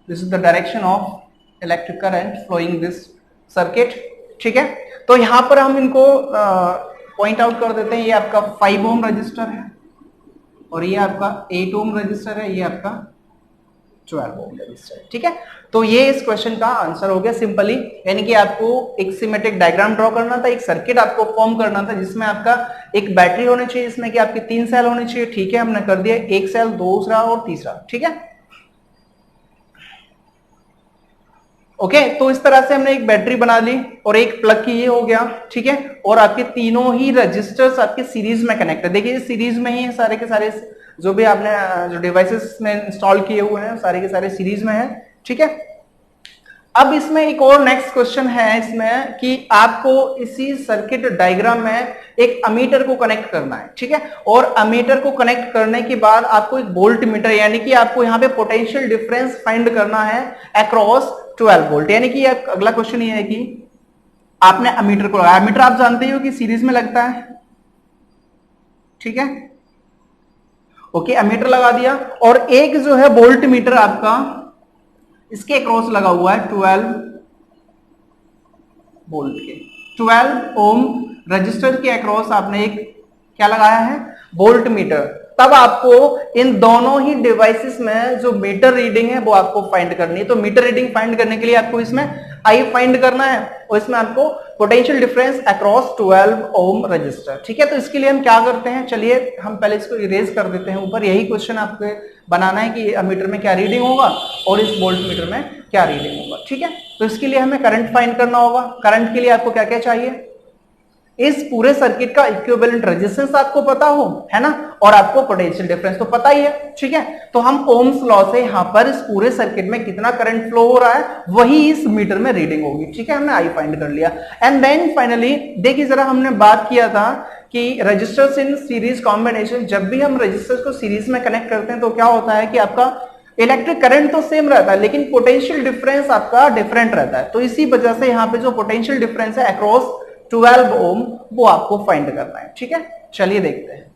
This is the direction of electric current flowing this circuit, ठीक है। तो यहां पर हम इनको पॉइंट आउट कर देते हैं। ये आपका 5 ओम रजिस्टर है और ये आपका 8 ओम रजिस्टर है, ये आपका 12 ओम रजिस्टर, ठीक है। तो ये इस क्वेश्चन का आंसर हो गया सिंपली, यानी कि आपको एक सिमेट्रिक डायग्राम ड्रॉ करना था, एक सर्किट आपको फॉर्म करना था जिसमें आपका एक बैटरी होनी चाहिए, इसमें कि आपके 3 सेल होने चाहिए, ठीक है। हमने कर दिया, एक सेल, दूसरा और तीसरा, ठीक है। ओके, तो इस तरह से हमने एक बैटरी बना ली और एक प्लग की ये हो गया, ठीक है। और आपके तीनों ही रजिस्टर्स आपके सीरीज में कनेक्ट है। देखिए सीरीज में ही है सारे के सारे, जो भी आपने जो डिवाइसेस में इंस्टॉल किए हुए हैं सारे के सारे सीरीज में है, ठीक है। अब इसमें एक और नेक्स्ट क्वेश्चन है इसमें कि आपको इसी सर्किट डायग्राम में एक अमीटर को कनेक्ट करना है, ठीक है। और अमीटर को कनेक्ट करने के बाद आपको एक वोल्ट मीटर, यानी कि आपको यहां पे पोटेंशियल डिफरेंस फाइंड करना है अक्रॉस 12 वोल्ट। यानी कि अगला क्वेश्चन ये है कि आपने अमीटर को लगाया, अमीटर आप जानते हो कि सीरीज में लगता है, ठीक है। ओके, अमीटर लगा दिया और एक जो है वोल्ट मीटर आपका इसके अक्रॉस लगा हुआ है 12 वोल्ट के, 12 ओम रजिस्टर के अक्रॉस आपने एक क्या लगाया है, वोल्ट मीटर। तब आपको इन दोनों ही डिवाइसेस में जो मीटर रीडिंग है वो आपको फाइंड करनी है। तो मीटर रीडिंग फाइंड करने के लिए आपको इसमें आई फाइंड करना है और इसमें आपको potential difference across 12 ohm resistor, ठीक है। तो इसके लिए हम क्या करते हैं, चलिए हम पहले इसको इरेज कर देते हैं ऊपर। यही क्वेश्चन आपको बनाना है कि अमीटर में क्या रीडिंग होगा और इस वोल्ट मीटर में क्या रीडिंग होगा, ठीक है। तो इसके लिए हमें करंट फाइंड करना होगा। करंट के लिए आपको क्या क्या चाहिए, इस पूरे सर्किट का इक्विवेलेंट रेजिस्टेंस आपको पता हो, है ना, और आपको पोटेंशियल डिफरेंस तो पता ही है, ठीक है। तो हम ओम्स लॉ से यहां पर इस पूरे सर्किट में कितना करंट फ्लो हो रहा है वही इस मीटर में रीडिंग होगी, ठीक है। हमने आई फाइंड कर लिया। एंड देन फाइनली देखिए जरा, हमने बात किया था कि रजिस्टर्स इन सीरीज कॉम्बिनेशन, जब भी हम रजिस्टर्स को सीरीज में कनेक्ट करते हैं तो क्या होता है कि आपका इलेक्ट्रिक करंट तो सेम रहता है लेकिन पोटेंशियल डिफरेंस आपका डिफरेंट रहता है। तो इसी वजह से यहां पे जो पोटेंशियल डिफरेंस है अक्रॉस 12 ओम वो आपको फाइंड करना है, ठीक है। चलिए देखते हैं।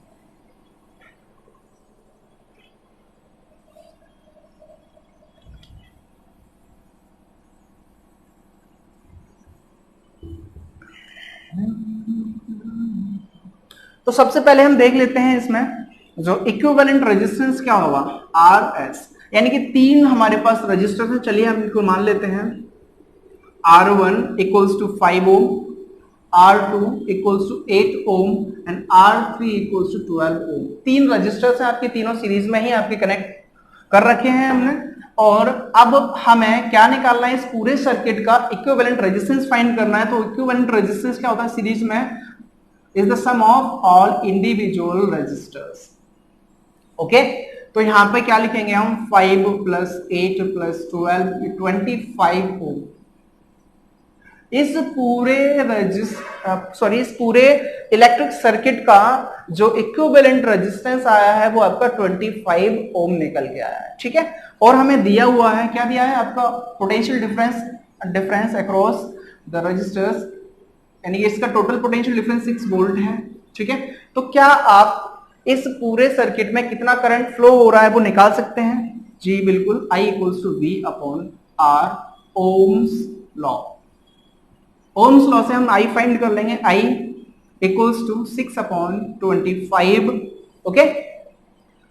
तो सबसे पहले हम देख लेते हैं इसमें जो इक्विवेलेंट रेजिस्टेंस क्या होगा, आर एस, यानी कि 3 हमारे पास रजिस्टर है। चलिए हम इनको मान लेते हैं R1 equals to 5 ohm, R2 equals to 8 ohm and R3 equals to 12 ohm. 3 resistors हैं आपके, तीनों सीरीज में ही आपके कनेक्ट कर रखे हैं हमने। और अब हमें क्या निकालना है, इस पूरे सर्किट का इक्विवेलेंट रेजिस्टेंस फाइंड करना है। तो इक्विवेलेंट रेजिस्टेंस क्या होता है सीरीज में, is the sum of all individual resistors. Okay, तो यहां पे क्या लिखेंगे हम, 5 प्लस 8 प्लस 12 25 ओम। इस पूरे इस पूरे इलेक्ट्रिक सर्किट का जो इक्विवेलेंट रेजिस्टेंस आया है वो आपका 25 ओम निकल के आया है। ठीक है, और हमें दिया हुआ है, क्या दिया है आपका, potential difference across the resistors, यानी कि इसका टोटल पोटेंशियल डिफरेंस 6 वोल्ट है। ठीक है, तो क्या आप इस पूरे सर्किट में कितना करंट फ्लो हो रहा है वो निकाल सकते हैं? जी बिल्कुल, I equals to V upon R, Ohm's law. Ohm's law से हम I फाइंड कर लेंगे, I equals to 6 upon 25। Okay,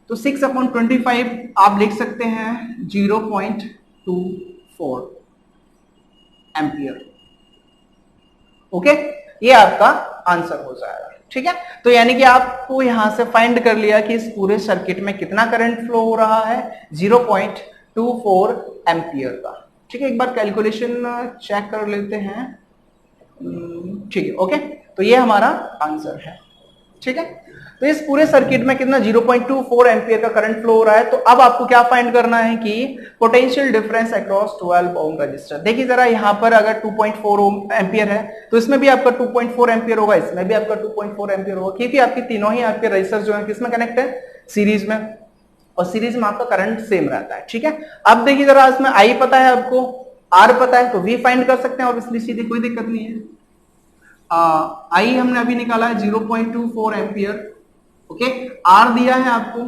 तो 6 अपॉन 25 आप लिख सकते हैं 0.24 एम्पियर। ओके, ये आपका आंसर हो जाएगा। ठीक है, तो यानी कि आपको यहां से फाइंड कर लिया कि इस पूरे सर्किट में कितना करंट फ्लो हो रहा है, 0.24 एम्पियर का। ठीक है, एक बार कैलकुलेशन चेक कर लेते हैं। ठीक है, ओके, तो ये हमारा आंसर है। ठीक है, तो इस पूरे सर्किट में कितना 0.24 एम्पियर का करंट फ्लो हो रहा है। तो अब आपको क्या फाइंड करना है कि potential difference across 12 ohm resistor. देखिए जरा, यहां पर अगर 2.4 ओम एम्पियर है तो इसमें भी आपका 2.4 एम्पियर होगा, इसमें भी आपका 2.4 एम्पियर होगा, क्योंकि आपकी तीनों ही आपके रजिस्टर जो है किसमें कनेक्ट है, सीरीज में, और सीरीज में आपका करंट सेम रहता है। ठीक है, अब देखिए जरा, इसमें आई पता है आपको, आर पता है, तो वी फाइंड कर सकते हैं और इसलिए सीधी कोई दिक्कत नहीं है। आई हमने अभी निकाला है 0.24 एम्पियर। ओके, आर दिया है आपको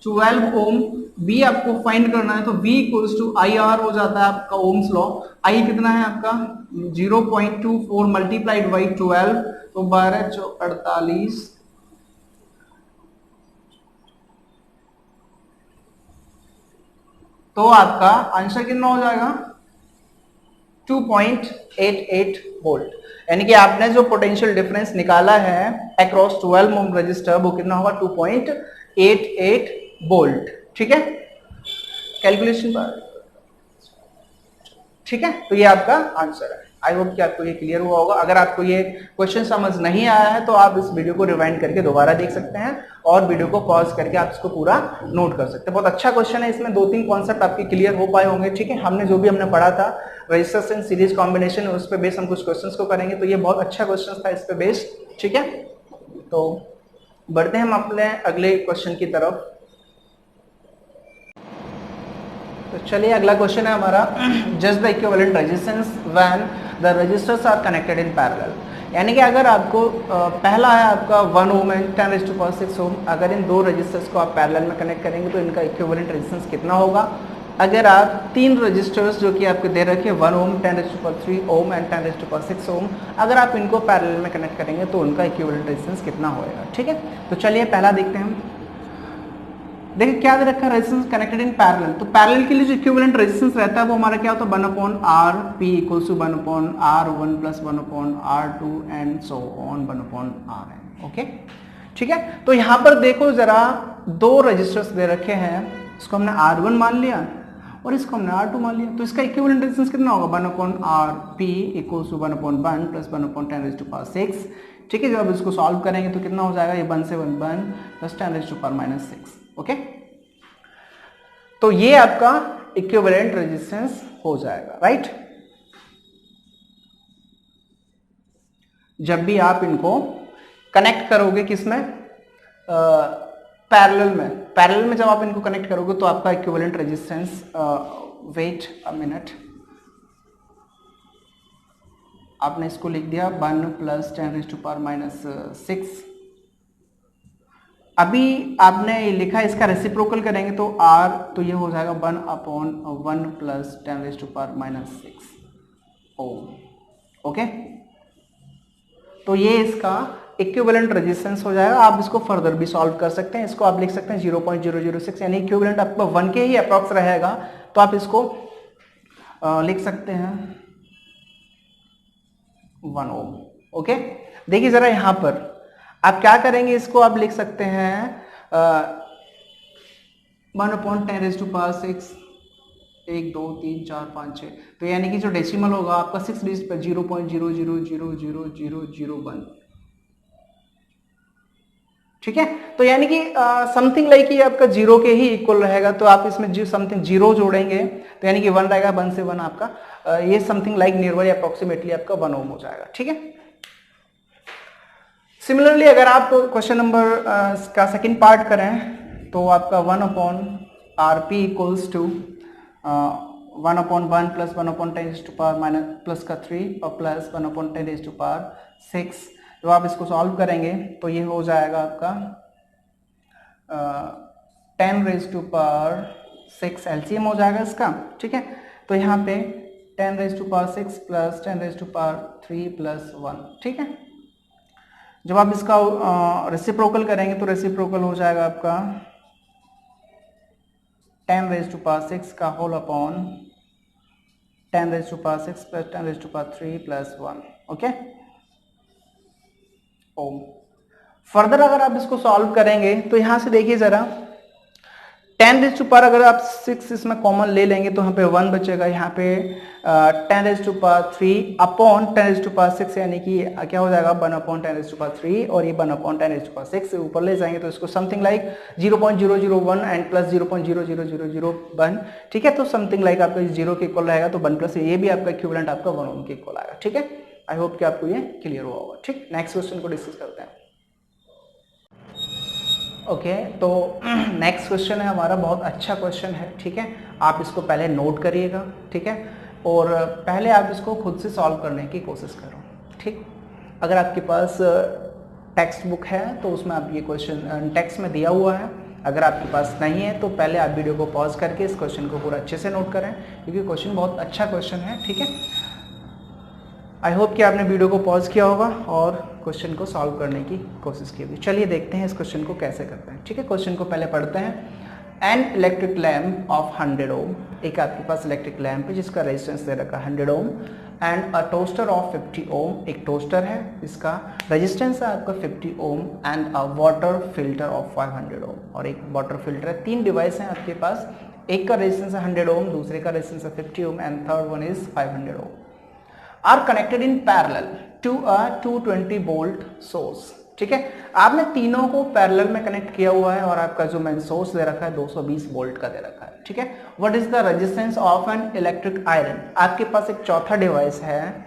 12 ओम, बी आपको फाइंड करना है, तो V equals to I R हो जाता है आपका ओम्स लॉ। आई कितना है आपका 0.24 मल्टीप्लाइड बाई 12, तो 12 चौ 48, तो आपका आंसर कितना हो जाएगा 2.88 वोल्ट। यानी कि आपने जो पोटेंशियल डिफरेंस निकाला है अक्रॉस 12 ओम रजिस्टर वो कितना होगा 2.88 वोल्ट। ठीक है, कैलकुलेशन पर। ठीक है, तो ये आपका आंसर है। आई होप कि आपको ये क्लियर हुआ होगा। अगर आपको ये क्वेश्चन समझ नहीं आया है तो आप इस वीडियो को रिवाइंड करके दोबारा देख सकते हैं और वीडियो को पॉज करके आप इसको पूरा नोट कर सकते हैं। बहुत अच्छा क्वेश्चन है, इसमें 2-3 कॉन्सेप्ट आपके क्लियर हो पाए होंगे। ठीक है, हमने जो भी हमने पढ़ा था रजिस्टर्स एंड सीरीज कॉम्बिनेशन, उस पर बेस हम कुछ क्वेश्चंस को करेंगे, तो ये बहुत अच्छा क्वेश्चन था इस पे बेस। ठीक है, तो बढ़ते हैं हम अपने अगले क्वेश्चन की तरफ। तो चलिए, अगला क्वेश्चन है हमारा, just the equivalent resistance when the resistors are connected in parallel. यानी कि अगर आपको पहला है आपका 1 ओम एंड 10⁻⁶ ओम, अगर इन दो रजिस्टर्स को आप पैरेलल में कनेक्ट करेंगे तो इनका इक्विवेलेंट रेजिस्टेंस कितना होगा। अगर आप 3 रजिस्टर्स जो कि आपके दे रखे 1 ओम 10⁻³ ओम एंड 10⁻⁶ ओम, अगर आप इनको पैरेलल में कनेक्ट करेंगे तो उनका इक्विवेलेंट रेजिस्टेंस कितना होएगा। ठीक है, तो चलिए पहला देखते हैं हम। देखिए क्या दे रखा है, रेजिस्टेंस कनेक्टेड इन पैरेलल। तो पैरेलल के लिए जो इक्विवेलेंट रेजिस्टेंस रहता है वो हमारा क्या होता है 1/R, P equals to 1/R1 plus 1/R2 and so on 1/Rn। Okay, ठीक है, तो यहां पर देखो जरा, 2 रजिस्टर्स दे रखे हैं, इसको हमने R1 मान लिया और इसको हमने R2 मान लिया, तो इसका इक्विवेलेंट रेजिस्टेंस कितना होगा 1/R, P equals to 1/1 plus 1/10⁻⁶। ठीक है, जब इसको सॉल्व करेंगे तो कितना हो जाएगा, ये 1 से 1 1 प्लस 10⁻⁻⁶। ओके, तो ये आपका इक्विवेलेंट रेजिस्टेंस हो जाएगा, राइट। जब भी आप इनको कनेक्ट करोगे किसमें, पैरेलल में जब आप इनको कनेक्ट करोगे तो आपका equivalent resistance, wait a minute, आपने इसको लिख दिया 1 प्लस 10⁻⁻⁶। अभी आपने लिखा इसका रेसिप्रोकल करेंगे तो R, तो ये हो जाएगा 1/1 प्लस 10⁻⁻⁶ ओम। ओके, तो ये इसका इक्विवेलेंट रेजिस्टेंस हो जाएगा। आप इसको फर्दर भी सॉल्व कर सकते हैं, इसको आप लिख सकते हैं 0.006, यानी इक्विवेलेंट आपका 1 के ही अप्रॉक्स रहेगा, तो आप इसको लिख सकते हैं 1 ओम। ओके, देखिए जरा यहां पर आप क्या करेंगे, इसको आप लिख सकते हैं 1/10⁻⁶ 1 2 3 4 5 6, तो यानी कि जो डेसिमल होगा आपका 6 डिजिट पर 0.00000001। ठीक है, तो यानी कि समथिंग लाइक ये आपका जीरो के ही इक्वल रहेगा, तो आप इसमें समथिंग जीरो जोड़ेंगे तो यानी कि 1 रहेगा, 1 से 1 आपका ये समथिंग लाइक नियरबाई अप्रोक्सीमेटली आपका 1 ओम हो जाएगा। ठीक है, सिमिलरली अगर आप क्वेश्चन नंबर का सेकंड पार्ट करें तो आपका 1/RP equals to 1/1 plus 1/10⁻³ plus का 3 और प्लस 1/10⁶। जब आप इसको सॉल्व करेंगे तो ये हो जाएगा आपका 10⁻6 एलसीएम हो जाएगा इसका। ठीक है, तो यहाँ पे 10⁻6 प्लस 10⁻3 प्लस 1। ठीक है, जब आप इसका रेसिप्रोकल करेंगे तो रेसिप्रोकल हो जाएगा आपका 10⁻6 का whole upon 10⁻6 plus 10⁻3 plus 1। Okay, ohm. Further अगर आप इसको सॉल्व करेंगे तो यहां से देखिए जरा 10⁻, अगर आप 6 इसमें कॉमन ले लेंगे तो यहाँ पे 1 बचेगा, यहाँ पे 10⁻3 अपॉन 10⁻6 यानी कि क्या हो जाएगा 1/10⁻3 और ये 1/10⁻6 से ऊपर ले जाएंगे तो इसको समथिंग लाइक 0.001 एंड प्लस 0.00001। ठीक है, तो समथिंग लाइक आपका जीरो के इक्वल रहेगा, तो 1 प्लस ये भी आपका इक्विवेलेंट आपका 1 ओम के इक्वल आएगा। ठीक है, आई होप कि आपको ये क्लियर हुआ होगा। ठीक, नेक्स्ट क्वेश्चन को डिस्कस करते हैं। ओके, तो नेक्स्ट क्वेश्चन है हमारा, बहुत अच्छा क्वेश्चन है। ठीक है, आप इसको पहले नोट करिएगा। ठीक है, और पहले आप इसको खुद से सॉल्व करने की कोशिश करो। ठीक, अगर आपके पास टेक्स्ट बुक है तो उसमें आप ये क्वेश्चन टेक्स्ट में दिया हुआ है, अगर आपके पास नहीं है तो पहले आप वीडियो को पॉज करके इस क्वेश्चन को पूरा अच्छे से नोट करें, क्योंकि क्वेश्चन बहुत अच्छा क्वेश्चन है। ठीक है, आई होप कि आपने वीडियो को पॉज किया होगा और क्वेश्चन को सॉल्व करने की कोशिश की होगी। चलिए देखते हैं इस क्वेश्चन को कैसे करते हैं। ठीक है, क्वेश्चन को पहले पढ़ते हैं। एन इलेक्ट्रिक लैम्प ऑफ 100 ओम, एक आपके पास इलेक्ट्रिक लैम्प है जिसका रेजिस्टेंस दे रखा है 100 ohm, and a toaster of 50 ohm, एक टोस्टर है इसका रेजिस्टेंस है आपका 50 ohm, and a water filter of 500 ohm, और एक वाटर फिल्टर है। 3 डिवाइस हैं आपके पास, एक का रेजिस्टेंस है 100 ओम, दूसरे का रेजिस्टेंस है 50 ohm, and third one is 500 ohm, are connected in parallel to a 220 volt source। ठीक है, आपने तीनों को पैरेलल में कनेक्ट किया हुआ है और आपका जो मेन सोर्स दे रखा है 220 वोल्ट का दे रखा है। ठीक है, what is the resistance of N electric iron, आपके पास एक चौथा डिवाइस है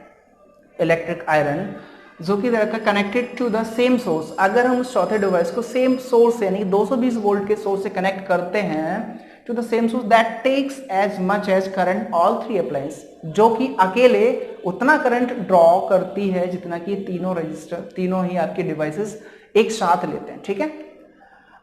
इलेक्ट्रिक आयरन जो कि दे रखा है connected to the same source. अगर हम उस चौथे डिवाइस को सेम सोर्स यानी 220 वोल्ट के सोर्स से कनेक्ट करते हैं to the same source that takes as much as current all three appliance, जो कि अकेले उतना करंट ड्रॉ करती है जितना कि तीनों ही आपके डिवाइसेस एक साथ लेते हैं। ठीक है,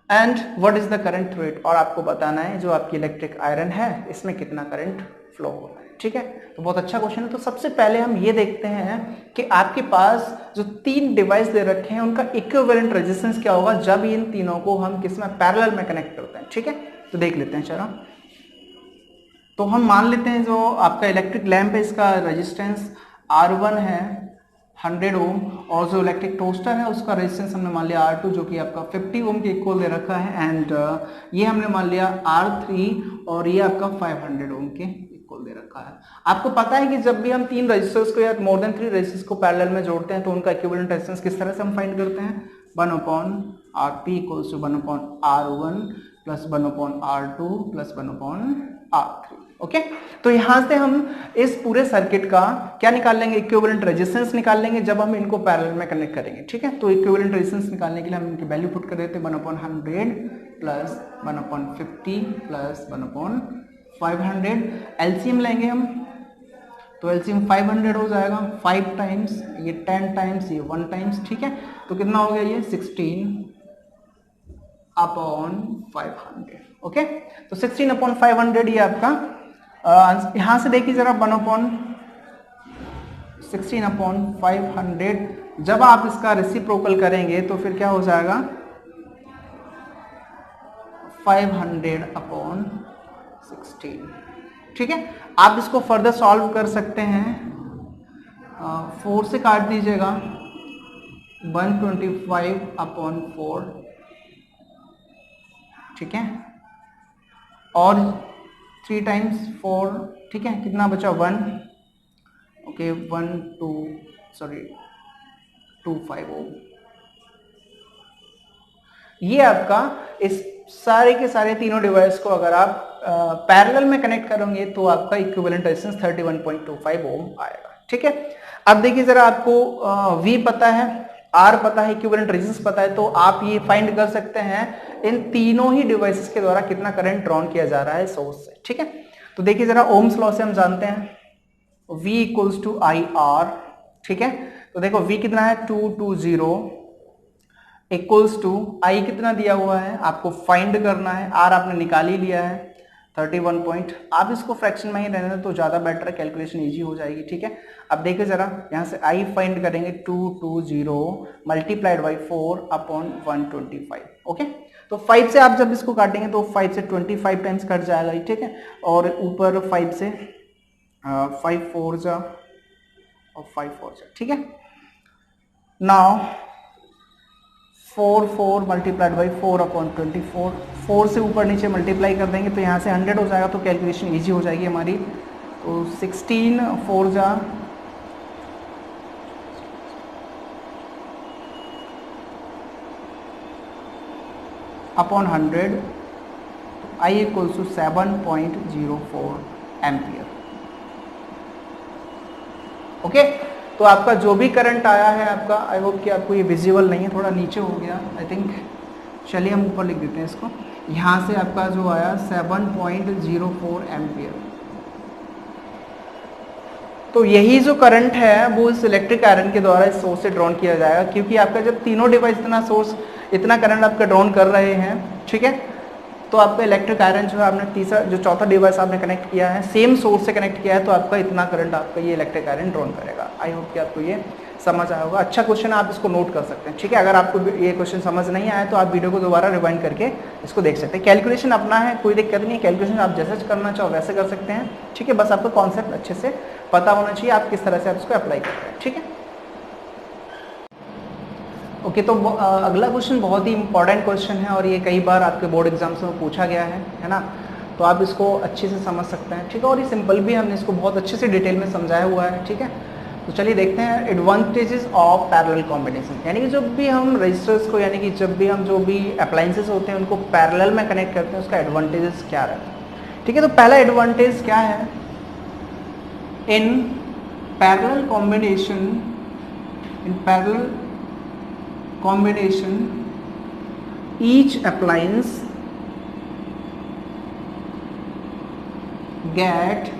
and what is the current through it, और आपको बताना है जो आपकी इलेक्ट्रिक आयरन है इसमें कितना करंट फ्लो हो रहा है। ठीक है, तो बहुत अच्छा क्वेश्चन है। तो सबसे पहले हम ये देखते हैं कि आपके पास जो 3 डिवाइस दे रखे हैं उनका इक्विवेलेंट रेजिस्टेंस क्या होगा जब इन तीनों को हम किसमें पैरेलल में कनेक्ट करते हैं। ठीक है, तो देख लेते हैं। चलो, तो हम मान लेते हैं जो आपका इलेक्ट्रिक लैंप है इसका रेजिस्टेंस R1 है 100 ओम, और जो इलेक्ट्रिक टोस्टर है उसका रेजिस्टेंस हमने मान लिया R2 जो कि आपका 50 ओम के इक्वल दे रखा है, एंड ये हमने मान लिया R3 और ये आपका 500 ओम के इक्वल दे रखा है। आपको पता है कि जब भी हम 3 रेजिस्टर्स को या मोर देन 3 रेजिस्टर्स को पैरेलल में जोड़ते हैं तो उनका इक्विवेलेंट रेजिस्टेंस किस तरह से हम फाइंड करते हैं, 1/RP equals to 1/R1 plus 1/R2 plus 1/R3। Okay, तो यहां से हम इस पूरे सर्किट का क्या निकाल लेंगे, इक्विवेलेंट रेजिस्टेंस निकाल लेंगे जब हम इनको पैरेलल में कनेक्ट करेंगे। ठीक है, तो इक्विवेलेंट रेजिस्टेंस निकालने के लिए हम इनकी वैल्यू पुट कर देते हैं 1/100 प्लस 1/50 प्लस 1/500। एलसीएम लेंगे हम, तो एलसीएम 500 हो जाएगा, 5 टाइम्स ये 10 टाइम्स ये 1 टाइम्स। ठीक है, तो कितना हो गया ये 16/500। ओके, तो 16/500 ये आपका यहां से देखिए जरा 1/16/500 जब आप इसका रेसिप्रोकल करेंगे तो फिर क्या हो जाएगा 500/16। ठीक है, आप इसको फर्दर सॉल्व कर सकते हैं, 4 से काट दीजिएगा 125/4। ठीक है, और 3 टाइम्स 4, ठीक है, कितना बचा 1, ओके 2.5 ओम। ये आपका इस सारे के सारे तीनों डिवाइस को अगर आप पैरेलल में कनेक्ट करोगे तो आपका इक्विवेलेंट रेजिस्टेंस 31.25 ओम आएगा, ठीक है। अब देखिए जरा, आपको V पता है, R पता है, इक्विवेलेंट रेजिस्टेंस पता है, तो आप ये फाइंड कर सकते हैं इन तीनों ही डिवाइसेस के द्वारा कितना करंट ड्रॉन किया जा रहा है सोर्स से, ठीक है। तो देखिए जरा, ओम्स लॉ से हम जानते हैं V इक्वल्स टू IR, ठीक है। तो देखो V कितना है 220 इक्वल्स टू I कितना दिया हुआ है, आपको फाइंड करना है, R आपने निकाल ही लिया है 31 पॉइंट। आप इसको फ्रैक्शन में ही रहने दें तो ज्यादा बेटर है, कैलकुलेशन इजी हो जाएगी, ठीक है। अब देखिए जरा, यहां से I फाइंड करेंगे 220 मल्टीप्लाइड बाई 4 अपॉन 125, ओके। तो 5 से आप जब इसको काटेंगे तो 5 से 25 टाइम्स कट जाएगा, ठीक है। और ऊपर 5 से 5 4 जा और 5 4 जा, ठीक है। नाउ 4 मल्टीप्लाइड बाई 4 अपॉन 24, 4 से ऊपर नीचे मल्टीप्लाई कर देंगे तो यहाँ से 100 हो जाएगा, तो कैलकुलेशन इजी हो जाएगी हमारी। तो 16 4 जा upon 100, I equals to 7.04 ampere, okay. तो आपका जो भी करंट आया है आपका, आई होप कि आपको ये विजिबल नहीं है, थोड़ा नीचे हो गया आई थिंक, चलिए हम ऊपर लिख देते हैं इसको। यहाँ से आपका जो आया 7.04 एम्पियर। तो यही जो करंट है वो इस इलेक्ट्रिक आयरन के द्वारा इस सोर्स से ड्रॉन किया जाएगा, क्योंकि आपका जब तीनों डिवाइस इतना करंट आपका ड्रॉन कर रहे हैं, ठीक है, तो आपका इलेक्ट्रिक आयरन जो है आपने चौथा डिवाइस आपने कनेक्ट किया है, सेम सोर्स से कनेक्ट किया है, तो आपका इतना करंट आपका ये इलेक्ट्रिक आयरन ड्रॉन करेगा। आई होप कि आपको ये समझ आया होगा। अच्छा क्वेश्चन, आप इसको नोट कर सकते हैं, ठीक है। अगर आपको ये क्वेश्चन समझ नहीं आया तो आप वीडियो को दोबारा रिवाइंड करके इसको देख सकते हैं। कैलकुलेशन अपना है, कोई दिक्कत नहीं है, कैलकुलेशन आप जैसे करना चाहो वैसे कर सकते हैं, ठीक है। बस आपको कॉन्सेप्ट अच्छे से पता होना चाहिए, आप किस तरह से आप इसको अप्लाई करते हैं, ठीक है। ओके, तो अगला क्वेश्चन बहुत ही इंपॉर्टेंट क्वेश्चन है और ये कई बार आपके बोर्ड एग्जाम्स में पूछा गया है ना, तो आप इसको अच्छे से समझ सकते हैं, ठीक है। और ये सिंपल भी, हमने इसको बहुत अच्छे से डिटेल में समझाया हुआ है, ठीक है। तो चलिए देखते हैं एडवांटेजेस ऑफ पैरेलल कॉम्बिनेशन, यानी कि जब भी हम रजिस्टर्स को, यानी कि जब भी हम जो भी अप्लायंसेस होते हैं उनको पैरेलल में कनेक्ट करते हैं, उसका एडवांटेजेस क्या रहता है, ठीक है। तो पहला एडवांटेज क्या है, in parallel combination each appliance get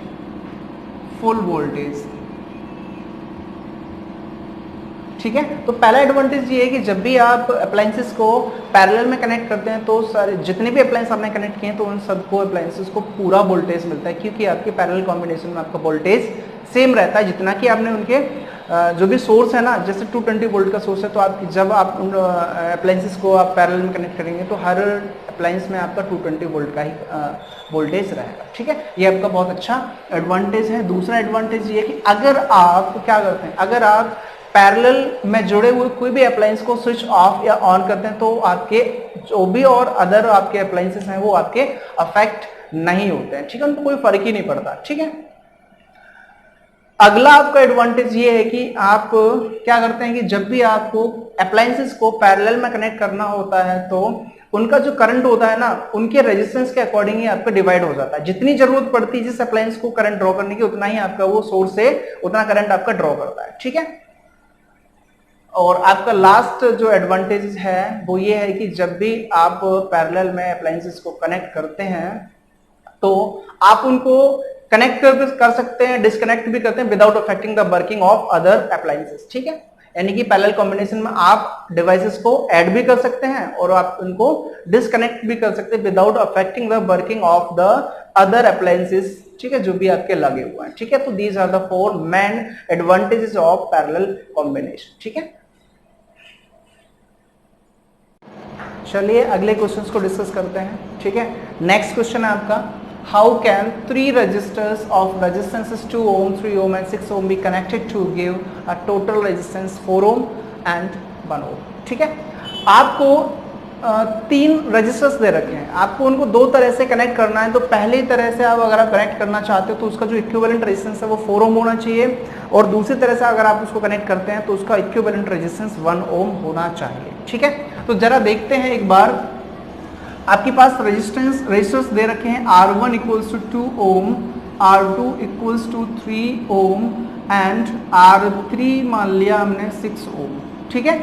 full voltage, ठीक है। तो पहला एडवांटेज ये है कि जब भी आप अप्लायंसेस को पैरेलल में कनेक्ट करते हैं तो सारे जितने भी अप्लायंस आपने कनेक्ट किए हैं तो उन सबको अप्लायंसेस को पूरा वोल्टेज मिलता है, क्योंकि आपके पैरेलल कॉम्बिनेशन में आपका वोल्टेज सेम रहता है जितना कि आपने उनके जो भी सोर्स है ना, जैसे 220 वोल्ट का सोर्स है, तो आप जब आप उन अप्लायंसेस को आप पैरेलल में कनेक्ट करेंगे तो हर अप्लायंस में आपका 220 वोल्ट का ही वोल्टेज रहेगा, ठीक है। ये आपका बहुत अच्छा एडवांटेज है। दूसरा एडवांटेज ये है कि अगर आप क्या करते हैं, अगर आप पैरेलल में जुड़े हुए कोई भी अप्लायंस को स्विच ऑफ या ऑन करते हैं तो आपके जो भी और अदर आपके अप्लायंसेस हैं वो आपके अफेक्ट नहीं होते हैं, ठीक है, उनको कोई फर्क ही नहीं पड़ता, ठीक है। अगला आपका एडवांटेज ये है कि आप क्या करते हैं कि जब भी आपको अप्लायंसेस को पैरेलल में कनेक्ट करना होता है तो उनका जो करंट होता है ना, उनके रेजिस्टेंस के अकॉर्डिंग ही आपका डिवाइड हो जाता है। जितनी जरूरत पड़ती है जिस अप्लायंस को करंट ड्रॉ करने की, उतना ही आपका वो सोर्स से उतना करंट आपका ड्रॉ करता है, ठीक है। और आपका लास्ट जो एडवांटेज है वो ये है कि जब भी आप पैरेलल में अप्लायंसेस को कनेक्ट करते हैं तो आप उनको कनेक्ट कर सकते हैं, डिस्कनेक्ट भी करते हैं without affecting the working of other appliances, ठीक है। यानी कि पैरेलल कॉम्बिनेशन में आप डिवाइसेस को ऐड भी कर सकते हैं और आप उनको डिस्कनेक्ट भी कर सकते हैं without affecting the working of the other appliances, ठीक है, जो भी आपके लगे हुए हैं, ठीक है। तो these are the 4 main advantages of parallel combination, ठीक है। चलिए अगले क्वेश्चंस को डिस्कस करते हैं, ठीक है। नेक्स्ट क्वेश्चन है आपका, how can 3 resistors of resistances 2 ohm, 3 ohm and 6 ohm be connected to give a total resistance 4 ohm and 1 ohm, ठीक है। आपको तीन रजिस्टर्स दे रखे हैं, आपको उनको दो तरह से कनेक्ट करना है। तो पहली तरह से आप अगर आप कनेक्ट करना चाहते हो तो उसका जो इक्विवेलेंट रेजिस्टेंस है वो 4 ओम होना चाहिए, और दूसरी तरह से अगर आप उसको कनेक्ट करते हैं तो उसका इक्विवेलेंट रेजिस्टेंस 1 ओम होना चाहिए। ठीक है, तो जरा देखते हैं एक बार। आपके पास रेजिस्टर्स दे रखे हैं R1 equals to 2 ohm, R2 equals to 3 ohm and R3 मान लिया हमने 6 ओम। ठीक है,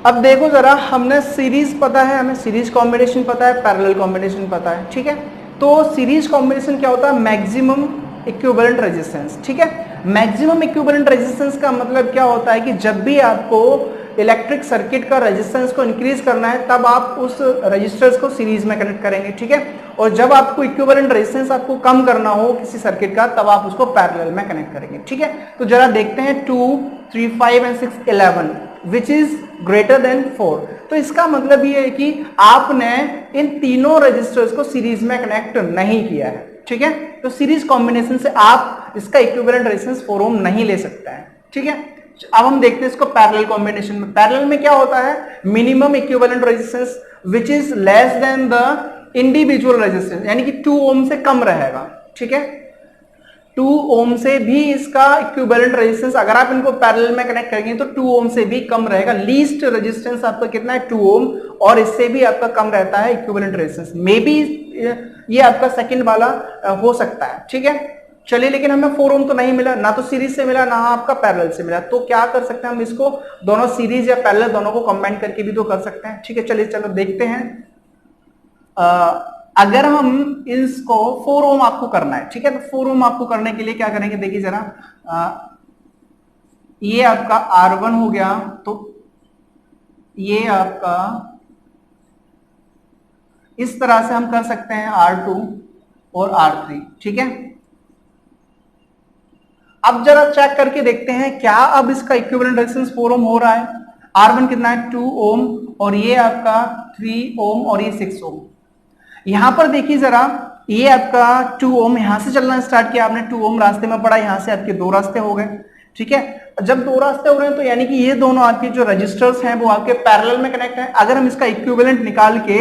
अब देखो जरा, हमने सीरीज पता है, हमें सीरीज कॉम्बिनेशन पता है, पैरेलल कॉम्बिनेशन पता है। ठीक है, तो सीरीज कॉम्बिनेशन क्या होता है? Maximum equivalent resistance. ठीक है, मैक्सिमम इक्विवेलेंट रेजिस्टेंस का मतलब क्या होता है कि जब भी आपको इलेक्ट्रिक सर्किट का रेजिस्टेंस को इंक्रीज करना है तब आप उस रजिस्टर्स को सीरीज में कनेक्ट करेंगे। ठीक है, और जब आपको इक्विवेलेंट रेजिस्टेंस आपको कम करना हो किसी सर्किट का तब आप उसको पैरेलल में कनेक्ट करेंगे। ठीक है, तो जरा देखते हैं 2, 3, 5 and 6, 11 which is greater than 4। तो इसका मतलब ये है कि आपने इन तीनों रजिस्टर्स को सीरीज में कनेक्ट नहीं किया है। ठीक है, तो सीरीज कॉम्बिनेशन से आप इसका इक्विवेलेंट रेजिस्टेंस 4 ओम नहीं ले सकते हैं। ठीक है, अब हम देखते हैं इसको पैरेलल कॉम्बिनेशन में। पैरेलल में क्या होता है? Minimum equivalent resistance which is less than the individual resistance, यानी कि 2 ओम से कम रहेगा। ठीक है, 2 ओम से भी इसका इक्विवेलेंट रेजिस्टेंस अगर आप इनको पैरेलल में कनेक्ट करेंगे तो 2 ओम से भी कम रहेगा। लीस्ट रेजिस्टेंस आपका कितना है? 2 ओम, और इससे भी आपका कम रहता है इक्विवेलेंट रेजिस्टेंस। मे बी ये आपका सेकंड वाला हो सकता है। ठीक है, चलिए, लेकिन हमें 4 ओम तो नहीं मिला, ना तो सीरीज से मिला ना आपका पैरेलल से मिला। तो क्या कर सकते हैं हम? इसको दोनों सीरीज या पैरेलल दोनों को कंबाइन करके भी तो कर सकते हैं। ठीक है, चलिए चलो देखते हैं। अगर हम इसको 4 ओम आपको करना है, ठीक है, तो 4 ओम आपको करने के लिए क्या करेंगे? देखिए जरा, ये आपका R1 हो गया, तो ये आपका इस तरह से हम कर सकते हैं R2 और R3। ठीक है, अब जरा चेक करके देखते हैं क्या अब इसका इक्विवेलेंट रेजिस्टेंस 4 ओम हो रहा है। R1 कितना है? 2 ओम, और ये आपका 3 ओम और ये 6 ओम। यहां पर देखिए जरा, ये आपका 2 ओम यहां से चलना स्टार्ट किया आपने, 2 ओम रास्ते में पड़ा, यहां से आपके 2 रास्ते हो गए। ठीक है, जब 2 रास्ते हो रहे हैं तो यानी कि ये दोनों आपके जो रजिस्टर्स हैं वो आपके पैरेलल में कनेक्ट हैं। अगर हम इसका इक्विवेलेंट निकाल के,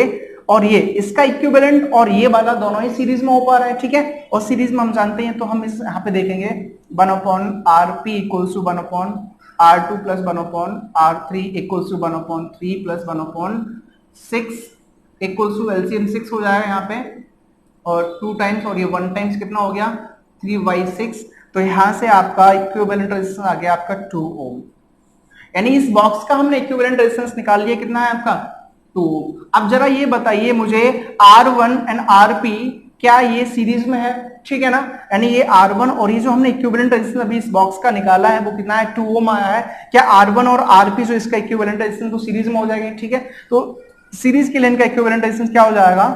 और ये इसका इक्विवेलेंट और ये वाला दोनों ही सीरीज में हो पा रहा है। ठीक है, और सीरीज में हम जानते हैं तो हम इस यहाँ पे देखेंगे 1/RP equals to 1/R2 plus 1/R3 equals to 1/3 plus 1/6 equals to LCM 6 हो जाएगा यहाँ पे, और 2 टाइम्स और ये 1 टाइम्स कितना हो गया? 3/6। तो यहां से आपका इक्विवेलेंट रेजिस्टेंस आ गया आपका 2 ओम। यानी इस बॉक्स का हमने इक्विवेलेंट रेजिस्टेंस निकाल लिया, कितना है आपका? 2 ओम। अब जरा ये बताइए मुझे, R1 एंड RP क्या ये सीरीज में है? ठीक है ना, यानी ये R1 और ये जो हमने इक्विवेलेंट रेजिस्टेंस अभी इस बॉक्स का निकाला है वो कितना है? 2 ओम आया है। क्या R1 और RP जो इसका इक्विवेलेंट रेजिस्टेंस वो सीरीज में हो जाएंगे? ठीक है, तो सीरीज के लिए इनका इक्विवेलेंट रेजिस्टेंस क्या हो जाएगा?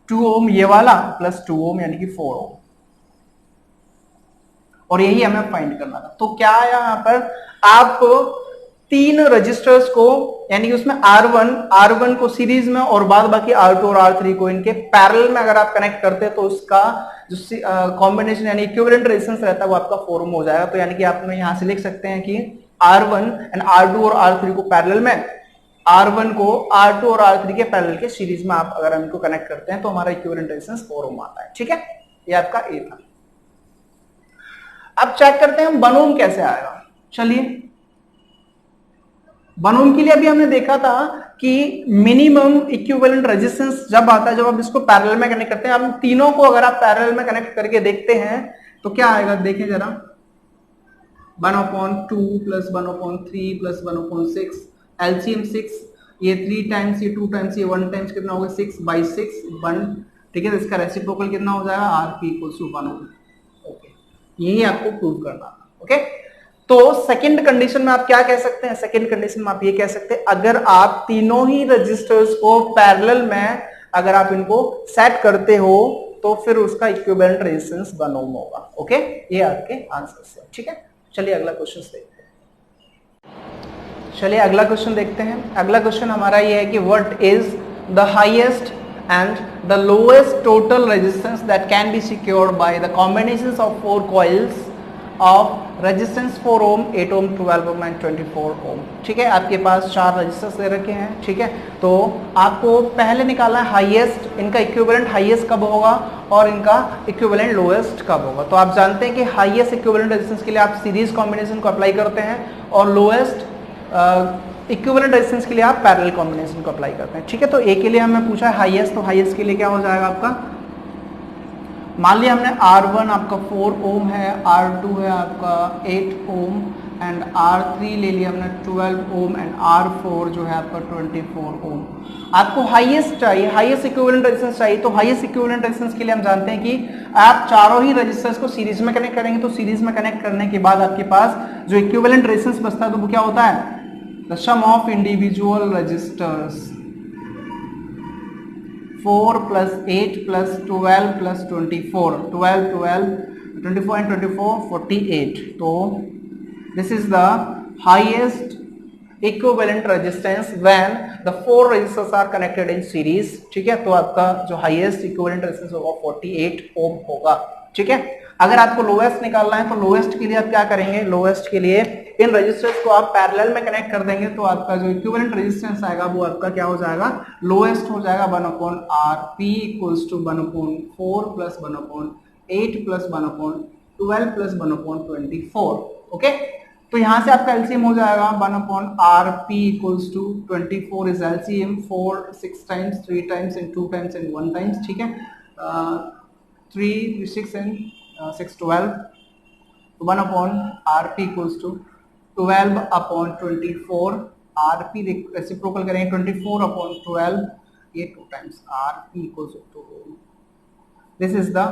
2 ओम ये वाला प्लस 2 ओम यानी कि 4 ओम, और यही हमें फाइंड करना था। तो क्या आया यहां पर? आप 3 रजिस्टर्स को, यानी उसमें R1 को सीरीज में और बाद बाकी R2 और R3 को इनके पैरेलल में अगर आप कनेक्ट करते हैं तो उसका जो कॉम्बिनेशन यानी इक्विवेलेंट रेजिस्टेंस रहता है वो आपका 4 ओम हो जाएगा। तो यानी कि आप यहां से लिख सकते हैं कि R1 एंड R2 और R3 को पैरेलल में, R1 को R2 और R3 के पैरेलल के सीरीज में आप अगर हम इनको कनेक्ट करते हैं तो हमारा इक्विवेलेंट रेजिस्टेंस 4 ओम आता है। ठीक है, ये आपका ए था। अब चेक करते हैं हम 1 ओम कैसे आएगा। चलिए, 1 ओम के लिए अभी हमने देखा था कि मिनिमम इक्विवेलेंट रेजिस्टेंस जब आता है जब आप इसको पैरेलल में कनेक्ट करते हैं। अब तीनों को अगर आप पैरेलल में कनेक्ट करके देखते हैं तो क्या आएगा? देखें जरा, 1/2 प्लस 1/3 प्लस 1/6 एलसीएम 6, ये 3 टाइम्स, ये 2 टाइम्स, ये 1 टाइम्स, कितना होगा? 6/6 1। ठीक है, तो इसका रेसिप्रोकल कितना हो जाएगा? RP equals to 1 ohm. Okay, यही आपको प्रूव करना था। ओके, तो सेकंड कंडीशन में आप क्या कह सकते हैं? सेकंड कंडीशन में आप ये कह सकते हैं, अगर आप तीनों ही रजिस्टर्स को पैरेलल में अगर आप इनको सेट करते हो तो फिर उसका इक्विवेलेंट रेजिस्टेंस 1 ओम होगा। ओके, ये आपके आंसर्स है। ठीक है, चलिए अगला क्वेश्चन देखते हैं। चलिए अगला क्वेश्चन देखते हैं। अगला क्वेश्चन हमारा ये है कि what is the highest and the lowest total resistance that can be secured by the combinations of 4 coils of resistance 4 ohm, 8 ohm, 12 ohm and 24 ohm. ठीक है, आपके पास 4 रजिस्टर्स दे रखे हैं। ठीक है, तो आपको पहले निकालना है हाईएस्ट, इनका इक्विवेलेंट हाईएस्ट कब होगा और इनका इक्विवेलेंट लोएस्ट कब होगा। तो आप जानते हैं कि हाईएस्ट इक्विवेलेंट रेजिस्टेंस के लिए आप सीरीज कॉम्बिनेशन को अप्लाई करते हैं और लोएस्ट इक्विवेलेंट रेजिस्टेंस के लिए आप पैरेलल कॉम्बिनेशन को अप्लाई करते हैं। ठीक है, तो ए के लिए हमें पूछा है हाईएस्ट, तो हाईएस्ट के लिए क्या हो जाएगा आपका, मान लिया हमने R1 आपका 4 ओम है, R2 है आपका 8 ओम एंड R3 ले लिया हमने 12 ओम एंड R4 जो है आपका 24 ओम। आपको हाईएस्ट चाहिए, हाईएस्ट इक्विवेलेंट रेजिस्टेंस चाहिए। तो हाईएस्ट इक्विवेलेंट रेजिस्टेंस के लिए हम जानते हैं कि आप चारों ही रेजिस्टर्स को सीरीज में कनेक्ट करेंगे, तो सीरीज में कनेक्ट करने के बाद आपके पास जो इक्विवेलेंट रेजिस्टेंस बचता है तो वो क्या होता है, the sum of individual resistors 4 plus 8 plus 12 plus 24, 12, 12, 24 and 24, 48. तो this is the highest equivalent resistance when the 4 resistors are connected in series. ठीक है, तो आपका जो highest equivalent resistance होगा 48 ओम होगा। ठीक है, अगर आपको लोएस्ट निकालना है तो लोएस्ट के लिए आप क्या करेंगे, लोएस्ट के लिए इन रजिस्टर्स को आप पैरेलल में कनेक्ट कर देंगे, तो आपका जो इक्विवेलेंट रेजिस्टेंस आएगा वो आपका क्या हो जाएगा, लोएस्ट हो जाएगा 1/R, P equals to 1/4 plus 1/8 plus 1/12 plus 1/24। Okay, तो यहां से आपका एलसीएम हो जाएगा 1/R, P equals to 24 is LCM 4 6 times, 3 times and 2 times and 1 times. ठीक है, 3 6 and 6 12, 1/RP equals to 12/24, RP reciprocal करेंगे 24/12, ये 2 times RP equals to 2। This is the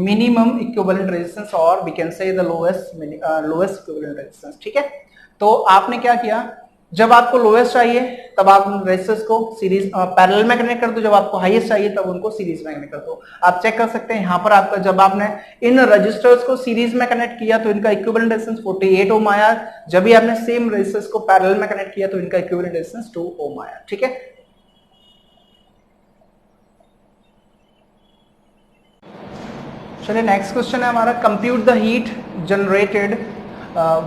minimum equivalent resistance or we can say the lowest equivalent resistance। ठीक है, तो आपने क्या किया, जब आपको लोएस्ट चाहिए तब आप रेजिस्टर्स को सीरीज पैरेलल में कनेक्ट कर दो, जब आपको हाईएस्ट चाहिए तब उनको सीरीज में कनेक्ट कर दो। आप चेक कर सकते हैं यहाँ पर आपका, जब आपने इन रजिस्टर्स को सीरीज में कनेक्ट किया तो इनका इक्विवेलेंट रेजिस्टेंस 48 ओम आया, जब भी आपने सेम रेजिस्टर्स को पैरेलल में कनेक्ट किया तो इनका इक्विवेलेंट रेजिस्टेंस 2 ओम आया। ठीक है, चलिए नेक्स्ट क्वेश्चन है हमारा, compute the heat generated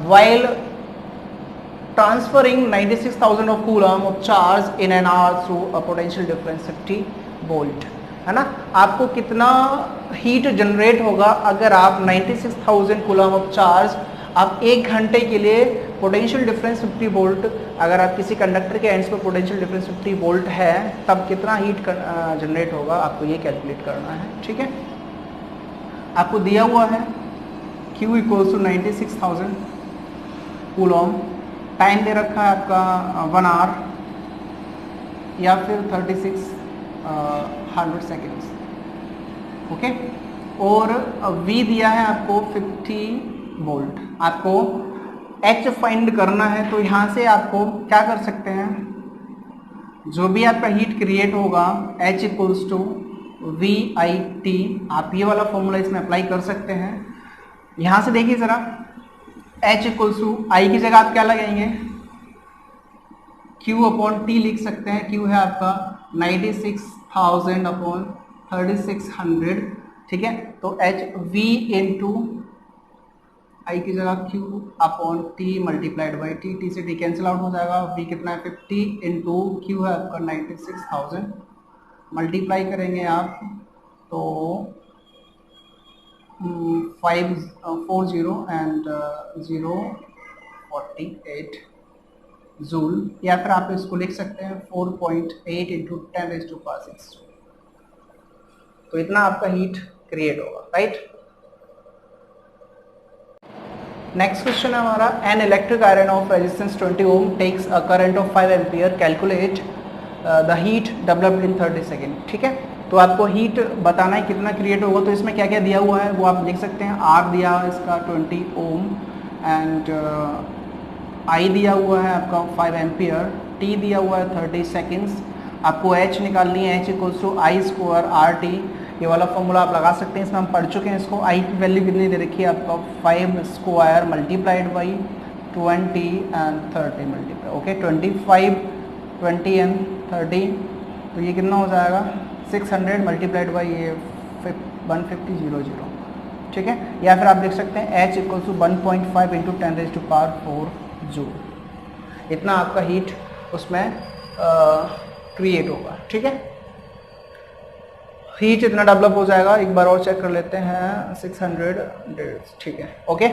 while transferring 96,000 of coulomb of charge in an hour through a potential difference 50 volt। है ना, आपको कितना हीट जनरेट होगा अगर आप 96,000 कूलम ऑफ चार्ज आप 1 घंटे के लिए, पोटेंशियल डिफरेंस 50 वोल्ट, अगर आप किसी कंडक्टर के एंड्स पर पोटेंशियल डिफरेंस 50 वोल्ट है तब कितना हीट जनरेट होगा, आपको ये कैलकुलेट करना है। ठीक है, आपको दिया हुआ है Q equals to 96,000 coulomb, time दे रखा है आपका 1 आवर या फिर 3600 सेकेंड्स। ओके, और V दिया है आपको 50 वोल्ट। आपको H फाइंड करना है, तो यहाँ से आपको क्या कर सकते हैं, जो भी आपका हीट क्रिएट होगा H इक्वल्स टू VIT, आप ये वाला फॉर्मूला इसमें अप्लाई कर सकते हैं। यहाँ से देखिए जरा, H इक्वल्स टू I की जगह आप क्या लगाएंगे, Q/T लिख सकते हैं। Q है आपका 96,000/3600। ठीक है, तो V इंटू I की जगह Q/T multiplied by T, T से T कैंसिल आउट हो जाएगा। V कितना है 50 इंटू Q है आपका 96,000, मल्टीप्लाई करेंगे आप तो 540 एंड 048 जूल, या फिर आप इसको लिख सकते हैं 4.8 इंटू 10⁻⁶। तो इतना आपका हीट क्रिएट होगा, राइट। नेक्स्ट क्वेश्चन है हमारा, an electric iron of resistance 20 ohm takes a current of 5 ampere, calculate the heat developed in 30 second. ठीक है, तो आपको हीट बताना है कितना क्रिएट होगा, तो इसमें क्या क्या दिया हुआ है वो आप लिख सकते हैं। R दिया है इसका 20 ओम एंड I दिया हुआ है आपका 5 एम्पियर, T दिया हुआ है 30 सेकेंड्स। आपको H निकालनी है, H equals to I square RT, ये वाला फॉर्मूला आप लगा सकते हैं, इसमें हम पढ़ चुके हैं इसको। I की वैल्यू कितनी दे रखी है आपका 5 square multiplied by 20 and 30 multiply, okay 25 20 and 30, तो ये कितना हो जाएगा 600 मल्टीप्लाइड बाई ये 150 00। ठीक है, या फिर आप देख सकते हैं H equal to 1.5 into 10⁴ joule, इतना आपका हीट उसमें क्रिएट होगा। ठीक है, हीट इतना डेवलप हो जाएगा, एक बार और चेक कर लेते हैं 600। ठीक है, okay,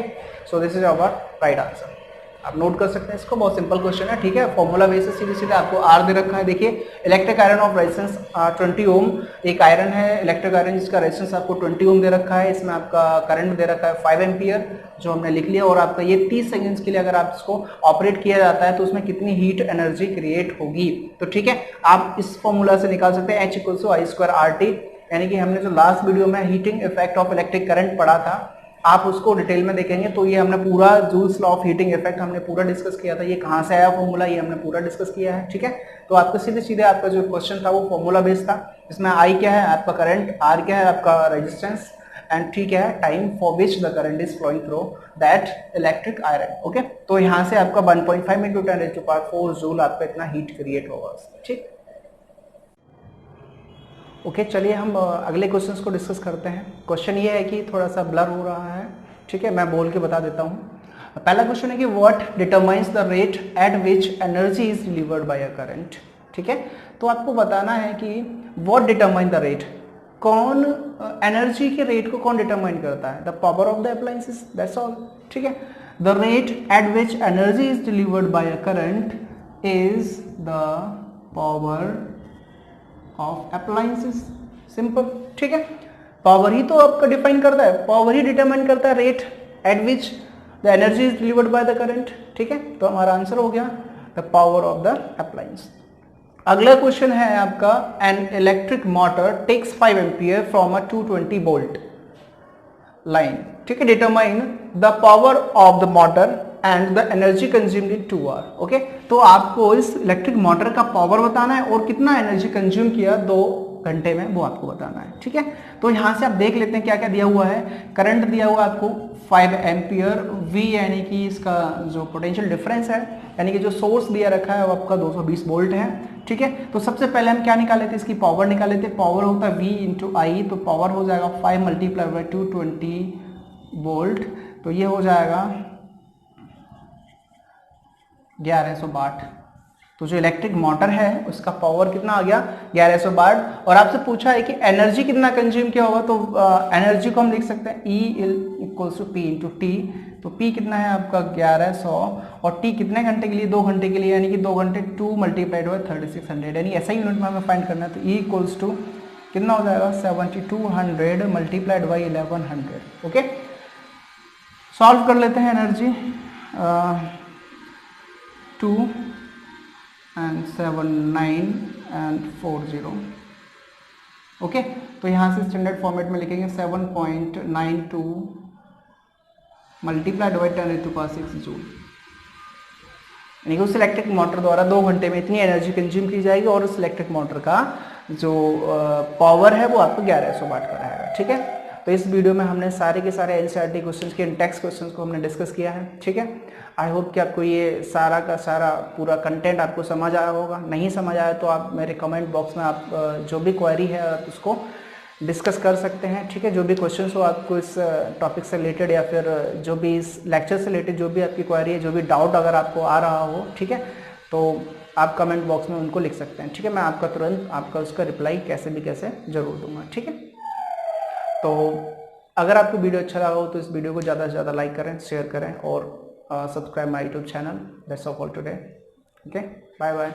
so this is our right answer. आप नोट कर सकते हैं इसको, बहुत सिंपल क्वेश्चन है। ठीक है, फॉर्मूला बेसिस सीधे सीधे आपको आर दे रखा है। देखिए इलेक्ट्रिक आयरन ऑफ रेजिस्टेंस 20 ओम, एक आयरन है इलेक्ट्रिक आयरन जिसका रेजिस्टेंस आपको 20 ओम दे रखा है, इसमें आपका करंट दे रखा है 5 एम्पियर जो हमने लिख लिया, और आपका ये 30 सेकंड्स के लिए अगर आप इसको ऑपरेट किया जाता है तो उसमें कितनी हीट एनर्जी क्रिएट होगी। तो ठीक है, आप इस फॉर्मूला से निकाल सकते हैं H इक्वल टू I²RT, यानी कि हमने जो लास्ट वीडियो में heating effect of electric current पढ़ा था, आप उसको डिटेल में देखेंगे तो ये हमने पूरा joules law of heating effect हमने पूरा डिस्कस किया था। ये कहाँ से आया फॉर्मूला, ये हमने पूरा डिस्कस किया है। ठीक है, तो आपको सीधे सीधे आपका जो क्वेश्चन था वो फॉर्मूला बेस्ड था। इसमें I क्या है आपका करंट, R क्या है आपका रेजिस्टेंस, एंड T क्या है time for which the current is flowing through that electric iron. Okay, तो यहाँ से आपका 1.5 इंटू 10⁴ जूल आपका इतना हीट क्रिएट होगा। ठीक, ओके, चलिए हम अगले क्वेश्चंस को डिस्कस करते हैं। क्वेश्चन ये है कि थोड़ा सा ब्लर हो रहा है। ठीक है, मैं बोल के बता देता हूँ। पहला क्वेश्चन है कि what determines the rate at which energy is delivered bye a current. ठीक है, तो आपको बताना है कि व्हाट डिटरमाइन द रेट, कौन एनर्जी के रेट को कौन डिटरमाइन करता है, the power of the appliances, that's all. ठीक है, the rate at which energy is delivered bye a current is the power of appliances, simple. ठीक है, पावर ही तो आपका डिफाइन करता है, पावर ही डिटरमाइन करता है rate at which the energy is delivered by the current. ठीक है, तो हमारा आंसर हो गया the power of the appliance. अगला क्वेश्चन है आपका, an electric motor takes 5 ampere from a 220 volt line. ठीक है, determine the power of the motor and the energy consumed in 2 hour. Okay, तो आपको इस इलेक्ट्रिक मोटर का पावर बताना है और कितना एनर्जी कंज्यूम किया 2 घंटे में, वो आपको बताना है। ठीक है, तो यहाँ से आप देख लेते हैं क्या क्या दिया हुआ है। करंट दिया हुआ आपको 5 एम्पियर, V यानी कि इसका जो पोटेंशियल डिफरेंस है, यानी कि जो सोर्स दिया रखा है वो आपका 220 वोल्ट है। ठीक है, तो सबसे पहले हम क्या निकाले थे, इसकी पावर निकाले थे। पावर होता है V इंटू I, तो पावर हो जाएगा 5 मल्टीप्लाई बाई 220 वोल्ट, तो ये हो जाएगा 1100 वाट। तो जो इलेक्ट्रिक मोटर है उसका पावर कितना आ गया 1100 वाट। और आपसे पूछा है कि एनर्जी कितना कंज्यूम किया होगा, तो एनर्जी को हम लिख सकते हैं E equals to P into T. तो P कितना है आपका 1100, और T कितने घंटे के लिए, 2 घंटे के लिए, यानी कि 2 घंटे 2 मल्टीप्लाइड बाई 3600, यानी ऐसा यूनिट में हमें फाइंड करना है। तो E इक्वल्स टू कितना हो जाएगा 7200 मल्टीप्लाइड बाई 1100। ओके, सॉल्व कर लेते हैं। Energy 2 and 7 9 and 40। ओके, तो यहाँ से स्टैंडर्ड फॉर्मेट में लिखेंगे 7.92 मल्टीप्लाइड बाई 10⁶ जूल, यानी कि उस इलेक्ट्रिक मोटर द्वारा 2 घंटे में इतनी एनर्जी कंज्यूम की जाएगी, और उस इलेक्ट्रिक मोटर का जो पावर है वो आपको 1100 वाट का रहेगा। ठीक है, तो इस वीडियो में हमने सारे के सारे NCERT क्वेश्चंस के टेक्स्ट क्वेश्चंस को हमने डिस्कस किया है। ठीक है, आई होप कि आपको ये सारा का सारा पूरा कंटेंट आपको समझ आया होगा। नहीं समझ आया तो आप मेरे कमेंट बॉक्स में आप जो भी क्वेरी है आप उसको डिस्कस कर सकते हैं। ठीक है, जो भी क्वेश्चंस हो आपको इस टॉपिक से रिलेटेड, या फिर जो भी इस लेक्चर से रिलेटेड जो भी आपकी क्वेरी है, जो भी डाउट अगर आपको आ रहा हो, ठीक है, तो आप कमेंट बॉक्स में उनको लिख सकते हैं। ठीक है, मैं आपका तुरंत आपका उसका रिप्लाई कैसे भी कैसे जरूर दूंगा। ठीक है, तो अगर आपको वीडियो अच्छा लगा हो तो इस वीडियो को ज़्यादा से ज़्यादा लाइक करें, शेयर करें, और subscribe my YouTube channel. That's all for today. Okay, bye bye.